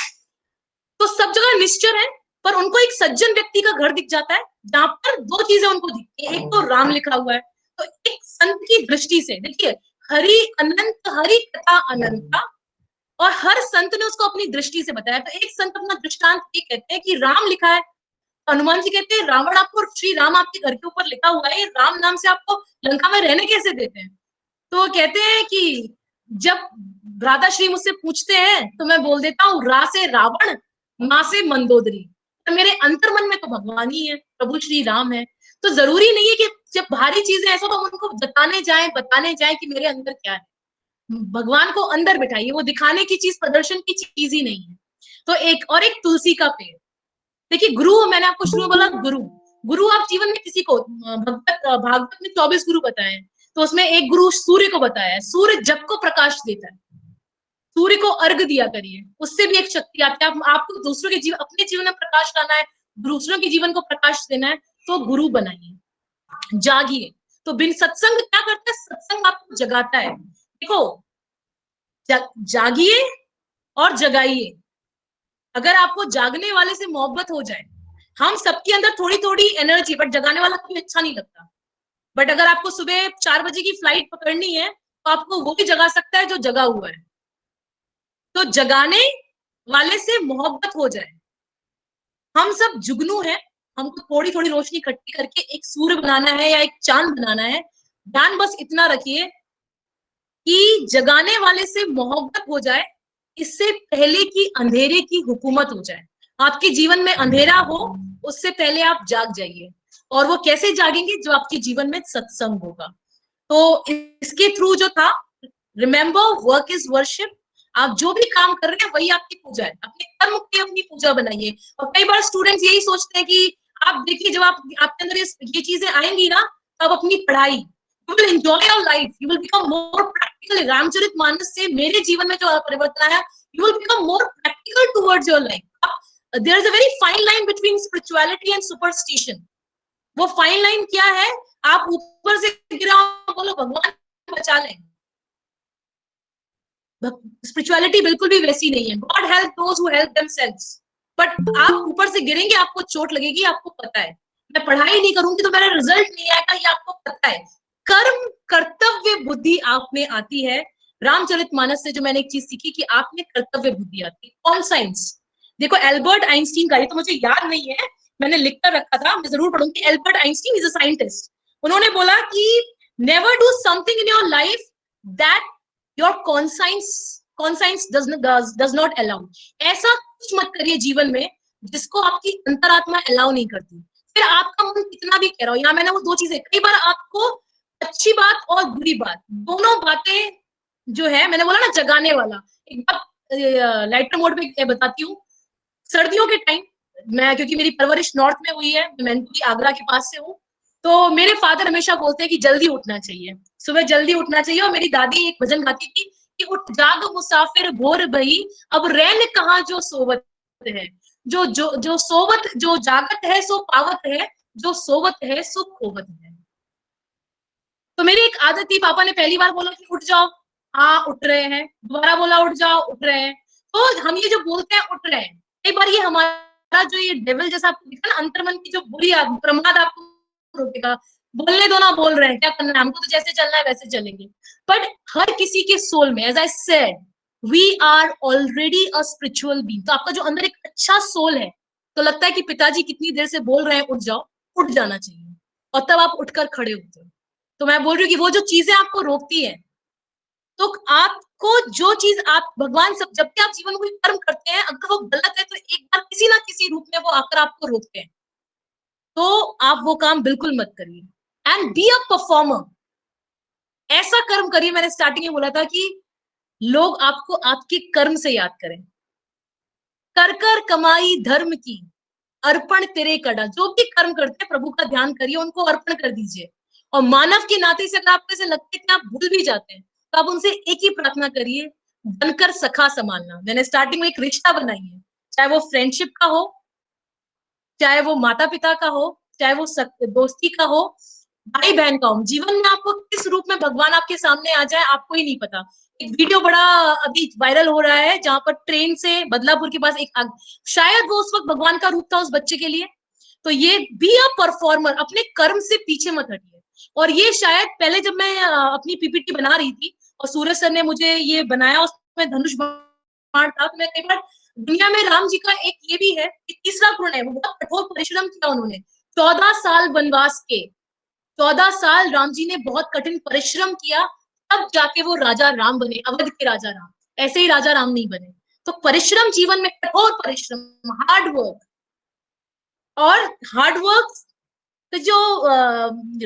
तो सब जगह निश्चर है, पर उनको एक सज्जन व्यक्ति का घर दिख जाता है जहां पर दो चीजें उनको दिखती है, एक तो राम लिखा हुआ है, तो एक संत की दृष्टि से देखिए, हरि अनंत, हरि कथा अनंता, और हर संत ने उसको अपनी दृष्टि से बताया। तो एक संत अपना दृष्टांत ये कहते हैं कि राम लिखा है, तो हनुमान जी कहते हैं रावण आपको, श्री राम आपके घर के ऊपर लिखा हुआ है, राम नाम से आपको लंका में रहने कैसे देते हैं? तो वो कहते हैं कि जब राधा श्री मुझसे पूछते हैं तो मैं बोल देता हूँ, रा से रावण, माँ से मंदोदरी, तो मेरे अंतर मन में तो भगवान ही है, प्रभु श्री राम है। तो जरूरी नहीं है कि जब भारी चीजें ऐसा तो हम उनको जताने जाएं, बताने जाएं कि मेरे अंदर क्या है। भगवान को अंदर बिठाइए, वो दिखाने की चीज, प्रदर्शन की चीज ही नहीं है। तो एक और, एक तुलसी का पेड़। देखिए गुरु, मैंने आपको शुरू में बोला गुरु, गुरु आप जीवन में किसी को, भागवत में 24 गुरु बताए हैं, तो उसमें एक गुरु सूर्य को बताया है। सूर्य जग को प्रकाश देता है, सूर्य को अर्घ दिया करिए, उससे भी एक शक्ति आती है। आपको दूसरों के जीवन, अपने जीवन में प्रकाश लाना है, दूसरों के जीवन को प्रकाश देना है, तो गुरु बनाइए, जागिए। तो बिन सत्संग क्या करता है, सत्संग आपको जगाता है। देखो, जागिए और जगाइए। अगर आपको जागने वाले से मोहब्बत हो जाए, हम सबके अंदर थोड़ी थोड़ी एनर्जी, बट जगाने वाला कभी अच्छा नहीं लगता। बट अगर आपको सुबह 4 बजे की फ्लाइट पकड़नी है, तो आपको वो भी जगा सकता है जो जगा हुआ है। तो जगाने वाले से मोहब्बत हो जाए। हम सब जुगनू हैं, हमको थोड़ी थोड़ी रोशनी इकट्ठी करके एक सूर्य बनाना है या एक चांद बनाना है। ध्यान बस इतना रखिए कि जगाने वाले से मोहब्बत हो जाए, इससे पहले कि अंधेरे की हुकूमत हो जाए। आपके जीवन में अंधेरा हो, उससे पहले आप जाग जाइए। और वो कैसे जागेंगे, जो आपके जीवन में सत्संग होगा। तो इसके थ्रू जो था, रिमेंबर वर्क इज वर्शिप। आप जो भी काम कर रहे हैं वही आपकी पूजा है, अपने कर्म की अपनी पूजा बनाइए। और कई बार स्टूडेंट्स यही सोचते हैं कि आप देखिए, जब आप आपके अंदर ये चीजें आएंगी ना, तब अपनी पढ़ाई, you will enjoy your life, you will become more practical. Ramcharitmanas से मेरे जीवन में जो परिवर्तन आया, you will become more practical towards your life. There is a very fine line between spirituality and superstition. वो फाइन लाइन क्या है, आप ऊपर से गिरा बोलो भगवान बचा लें, स्पिरिचुअलिटी बिल्कुल भी वैसी नहीं है। God help those who help themselves. But आप ऊपर से गिरेंगे, आपको चोट लगेगी, आपको पता है। मैं पढ़ाई नहीं करूंगी तो मेरा रिजल्ट नहीं आएगा, ये आपको पता है। कर्म कर्तव्य बुद्धि आप में आती है। रामचरितमानस से जो मैंने एक चीज सीखी कि आप में कर्तव्य बुद्धि आती है। कौन साइंस, देखो एल्बर्ट आइंस्टीन का, ये तो मुझे याद नहीं है, मैंने लिख कर रखा था, मैं जरूर पढ़ूंगी। Albert Einstein is a scientist. उन्होंने बोला कि never do something in your life that your conscience does not allow. ऐसा कुछ मत करिए जीवन में जिसको आपकी अंतरात्मा अलाउ नहीं करती। फिर आपका मन कितना भी कह रहा हो, यहाँ मैंने वो दो चीजें, कई बार आपको अच्छी बात और बुरी बात दोनों बातें जो है, मैंने बोला ना जगाने वाला, एक बात लाइटर मोड पे बताती हूँ। सर्दियों के टाइम, मैं क्योंकि मेरी परवरिश नॉर्थ में हुई है, मैं आगरा के पास से हूँ, तो मेरे फादर हमेशा बोलते हैं कि जल्दी उठना चाहिए, सुबह जल्दी उठना चाहिए। और मेरी दादी एक भजन गाती थी कि उठ जाग मुसाफिर भोर भई, अब रैन कहाँ जो सोवत है, जो सोवत, जो जागत है सो पावत है, जो सोवत है सो खोवत है। तो मेरी एक आदत थी, पापा ने पहली बार बोला कि उठ जाओ, हाँ उठ रहे हैं, दोबारा बोला उठ जाओ, उठ रहे हैं। तो हम ये जो बोलते हैं उठ रहे हैं, कई बार ये हमारा जो ये डेविल जैसा आपको दिखता है ना, अंतर्मन की जो बुरी प्रमाद आपको रोकेगा, बोलने दो ना, बोल रहे हैं क्या करना है हमको, तो जैसे चलना है वैसे चलेंगे। बट हर किसी के सोल में, as I said, we are already a spiritual being. तो आपका जो अंदर एक अच्छा सोल है, तो लगता है कि पिताजी कितनी देर से बोल रहे हैं उठ जाओ, उठ जाना चाहिए, और तब आप उठकर खड़े होते हो। तो मैं बोल रही हूँ कि वो जो चीजें आपको रोकती है, तो आपको जो चीज आप भगवान सब, जब भी आप जीवन में कोई कर्म करते हैं, अगर वो गलत है तो एक बार किसी ना किसी रूप में वो आकर आपको रोकते हैं, तो आप वो काम बिल्कुल मत करिए। एंड बी अ परफॉर्मर, ऐसा कर्म करिए, मैंने स्टार्टिंग में बोला था कि लोग आपको आपके कर्म से याद करें। कर कर कमाई धर्म की, अर्पण तेरे कड़ा। जो भी कर्म करते हैं प्रभु का ध्यान करिए, उनको अर्पण कर दीजिए। और मानव के नाते से अगर आपको ऐसे लगता है कि आप भूल भी जाते हैं, तो आप उनसे एक ही प्रार्थना करिए, बनकर सखा संभालना। मैंने स्टार्टिंग में एक रिश्ता बनाई है, चाहे वो फ्रेंडशिप का हो, चाहे वो माता पिता का हो, चाहे वो दोस्ती का हो, भाई बहन का हो। जीवन में आपको किस रूप में भगवान आपके सामने आ जाए आपको ही नहीं पता। एक वीडियो बड़ा अभी वायरल हो रहा है, जहां पर ट्रेन से बदलापुर के पास एक शायद वो उस वक्त भगवान का रूप था उस बच्चे के लिए। तो ये बी अ परफॉर्मर, अपने कर्म से पीछे मत हटिए। और ये शायद पहले जब मैं अपनी पीपीटी बना रही थी और सूरज सर ने मुझे ये बनाया, उसमें धनुष बाण था, तो मैं कई बार, दुनिया में राम जी का एक ये भी है कि तीसरा गुण है, वो बहुत कठोर परिश्रम किया उन्होंने। 14 साल वनवास के, 14 साल राम जी ने बहुत कठिन परिश्रम किया, तब जाके वो राजा राम बने, अवध के राजा राम। ऐसे ही राजा राम नहीं बने। तो परिश्रम, जीवन में कठोर परिश्रम, हार्ड वर्क, और हार्ड वर्क का जो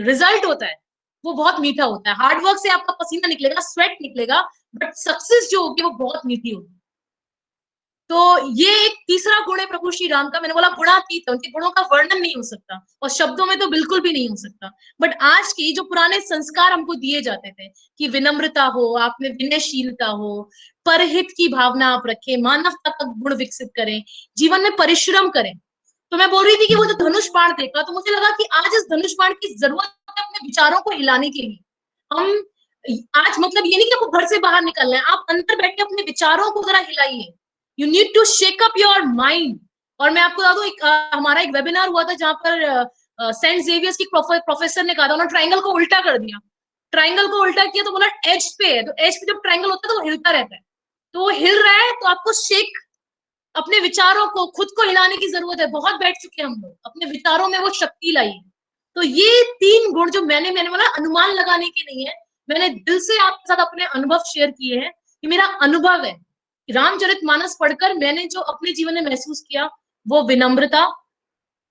रिजल्ट होता है वो बहुत मीठा होता है। हार्ड वर्क से आपका पसीना निकलेगा, स्वेट निकलेगा, बट सक्सेस जो होगी वो बहुत मीठी होगी। तो ये एक तीसरा गुण है प्रभु श्री राम का। मैंने बोला गुणातीत है, उनके गुणों का वर्णन नहीं हो सकता और शब्दों में तो बिल्कुल भी नहीं हो सकता। बट आज की जो पुराने संस्कार हमको दिए जाते थे कि विनम्रता हो, आप में विनयशीलता हो, परहित की भावना आप रखें, मानवता का गुण विकसित करें, जीवन में परिश्रम करें। तो मैं बोल रही थी कि वो जो धनुष बाण देखा, तो मुझे लगा कि आज इस धनुष बाण की जरूरत है अपने विचारों को हिलाने के लिए। हम आज, मतलब ये नहीं कि आपको घर से बाहर निकलना है, आप अंदर बैठ के अपने विचारों को जरा हिलाइए। You need to shake up your mind. और मैं आपको बता दूं, हमारा एक वेबिनार हुआ था जहां पर सेंट जेवियर्स की प्रोफेसर ने कहा था, उन्होंने ट्राइंगल को उल्टा कर दिया। ट्राइंगल को उल्टा किया तो बोला एज पे है, तो एज पे जब ट्राइंगल होता है तो वो हिलता रहता है। तो वो हिल रहा है, तो आपको शेक, अपने विचारों को, खुद को हिलाने की जरूरत है। बहुत बैठ चुके हैं हम लोग, अपने विचारों में वो शक्ति लाइए। तो ये 3 गुण जो मैंने बोला, अनुमान लगाने के नहीं है, मैंने दिल से आपके साथ अपने अनुभव शेयर किए हैं। कि मेरा अनुभव है, रामचरितमानस पढ़कर मैंने जो अपने जीवन में महसूस किया, वो विनम्रता,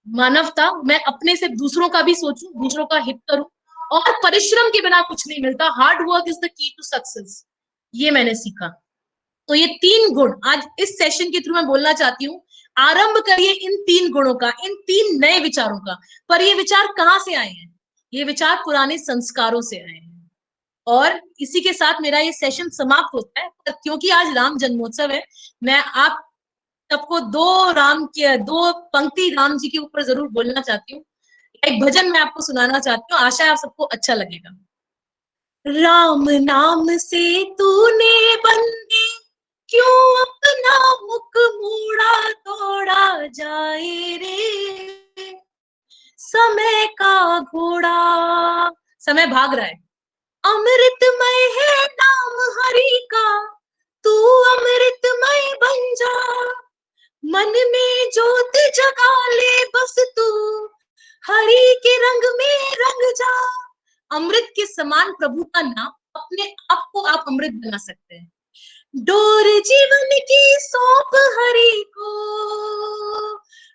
मानवता, मैं अपने से दूसरों का भी सोचूं, दूसरों का हित करूं, और परिश्रम के बिना कुछ नहीं मिलता। Hard work is the key to success, ये मैंने सीखा। तो ये 3 गुण आज इस सेशन के थ्रू मैं बोलना चाहती हूँ। आरंभ करिए इन 3 गुणों का, इन 3 नए विचारों का। पर ये विचार कहाँ से आए हैं? ये विचार पुराने संस्कारों से आए हैं। और इसी के साथ मेरा ये सेशन समाप्त होता है। पर क्योंकि आज राम जन्मोत्सव है, मैं आप सबको 2 पंक्ति राम जी के ऊपर जरूर बोलना चाहती हूँ। एक भजन मैं आपको सुनाना चाहती हूँ, आशा है आप सबको अच्छा लगेगा। राम नाम से तूने बंदी क्यों अपना मुख मोड़ा, दौड़ा जाए रे समय का घोड़ा। समय भाग रहा है। अमृतमय है नाम हरि का, तू अमृतमय बन जा, मन में ज्योत जगा ले बस तू, हरि के रंग में रंग जा। अमृत के समान प्रभु का नाम, अपने आप को आप अमृत बना सकते हैं। डोर जीवन की सौंप हरि को,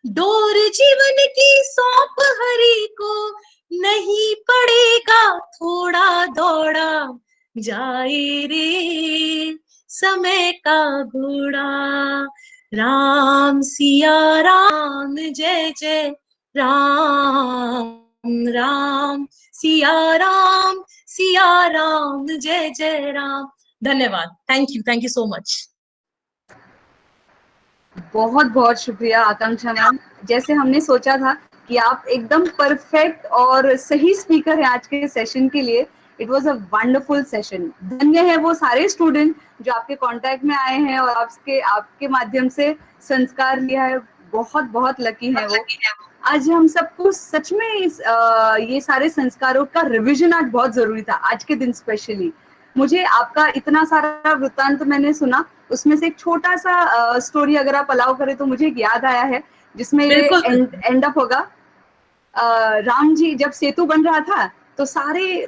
डोर जीवन की सौंप हरि को, नहीं पड़ेगा थोड़ा दौड़ा जाए रे समय का घोड़ा। राम सिया राम, जय जय राम राम। सिया राम, जय जय राम। धन्यवाद, थैंक यू सो मच। बहुत बहुत शुक्रिया आकांक्षा मैम। जैसे हमने सोचा था कि आप एकदम परफेक्ट और सही स्पीकर हैं आज के सेशन के लिए। It was a wonderful session. धन्य है वो सारे स्टूडेंट जो आपके कांटेक्ट में आए हैं और आपके माध्यम से संस्कार लिया है। बहुत बहुत लकी है वो। आज हम सबको सच में ये सारे संस्कारों का रिवीजन आज बहुत जरूरी था, आज के दिन स्पेशली। मुझे आपका इतना सारा वृत्तांत मैंने सुना, उसमें से एक छोटा सा स्टोरी अगर आप अलाउ करें तो मुझे याद आया है, जिसमें ये एंड अप होगा। राम जी जब सेतु बन रहा था तो सारे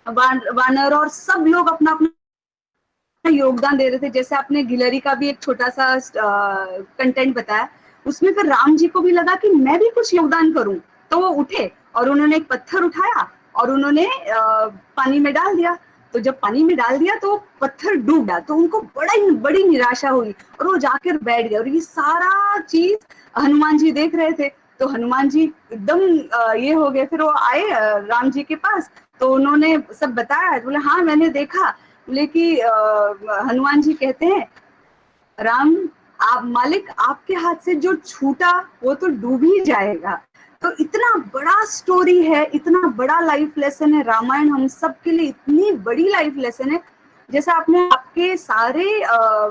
वानर और सब लोग अपना अपना योगदान दे रहे थे। जैसे आपने गिलहरी का भी एक छोटा सा कंटेंट बताया, उसमें फिर राम जी को भी लगा कि मैं भी कुछ योगदान करूं, तो वो उठे और उन्होंने एक पत्थर उठाया और उन्होंने पानी में डाल दिया। तो जब पानी में डाल दिया तो पत्थर डूब गया, तो उनको बड़ी निराशा हुई और वो जाकर बैठ गए। और ये सारा चीज हनुमान जी देख रहे थे, तो हनुमान जी एकदम ये हो गए। फिर वो आए राम जी के पास, तो उन्होंने सब बताया। बोले हाँ मैंने देखा। बोले कि हनुमान जी कहते हैं राम आप मालिक आपके हाथ से जो छूटा वो तो डूब ही जाएगा। तो इतना बड़ा स्टोरी है, इतना बड़ा लाइफ लेसन है रामायण, हम सब के लिए इतनी बड़ी लाइफ लेसन है। जैसे आपने आपके सारे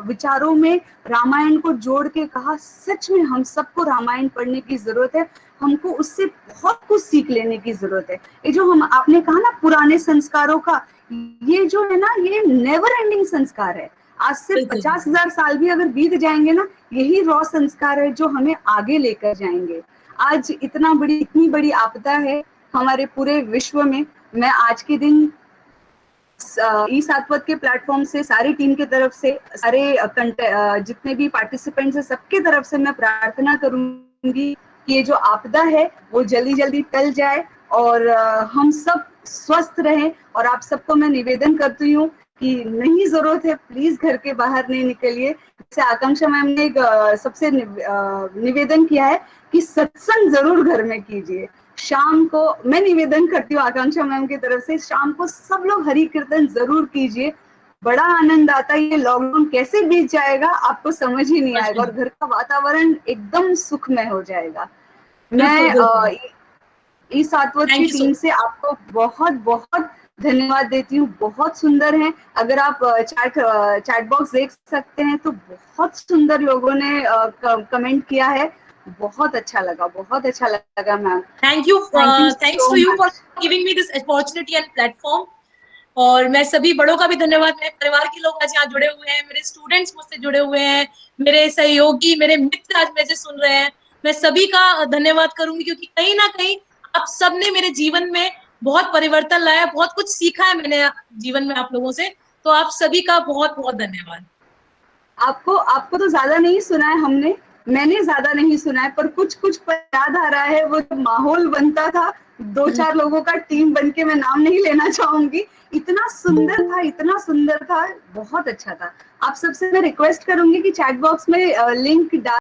विचारों में रामायण को जोड़ के कहा, सच में हम सबको रामायण पढ़ने की जरूरत है। हमको उससे बहुत कुछ सीख लेने की जरूरत है। ये जो आपने कहा ना पुराने संस्कारों का, ये जो है ना ये नेवर एंडिंग संस्कार है। आज से 50,000 साल भी अगर बीत जाएंगे ना, यही रॉ संस्कार है जो हमें आगे लेकर जाएंगे। आज इतनी बड़ी आपदा है हमारे पूरे विश्व में। मैं आज के दिन ई सातवत के प्लेटफॉर्म से सारी टीम की तरफ से, सारे जितने भी पार्टिसिपेंट्स हैं सबके तरफ से मैं प्रार्थना करूंगी कि ये जो आपदा है वो जल्दी जल्दी टल जाए और हम सब स्वस्थ रहें। और आप सबको मैं निवेदन करती हूँ कि नहीं जरूरत है प्लीज घर के बाहर नहीं निकलिए। जैसे आकांक्षा मैम ने एक सबसे निवेदन किया है कि सत्संग जरूर घर में कीजिए। शाम को मैं निवेदन करती हूँ आकांक्षा मैम की तरफ से, शाम को सब लोग हरि कीर्तन जरूर कीजिए। बड़ा आनंद आता है। ये लॉकडाउन कैसे बीत जाएगा आपको समझ ही नहीं आएगा और घर का वातावरण एकदम सुखमय हो जाएगा। मैं ई सातवत की टीम से आपको बहुत बहुत धन्यवाद देती हूँ। बहुत सुंदर है। अगर आप चैट बॉक्स देख सकते हैं तो बहुत सुंदर लोगों ने कमेंट किया है। बहुत अच्छा लगा ma'am. Thanks to you for giving me this opportunity and platform. और मैं सभी बड़ों का भी धन्यवाद, मेरे परिवार के लोग आज यहाँ जुड़े हुए हैं, मेरे स्टूडेंट्स मुझसे जुड़े हुए हैं, मेरे सहयोगी, मेरे मित्र आज मुझे सुन रहे हैं। मैं सभी का धन्यवाद करूंगी क्योंकि कहीं ना कहीं आप सबने मेरे जीवन में बहुत परिवर्तन लाया, बहुत कुछ सीखा है मैंने जीवन में आप लोगों से। तो आप सभी का बहुत बहुत धन्यवाद। आपको तो ज्यादा नहीं सुना है हमने, मैंने ज्यादा नहीं सुना है, पर कुछ याद आ रहा है। वो माहौल बनता था 2-4 लोगों का टीम बनके, मैं नाम नहीं लेना चाहूंगी, इतना सुंदर था, बहुत अच्छा था। आप सबसे मैं रिक्वेस्ट करूंगी कि चैट बॉक्स में लिंक डाल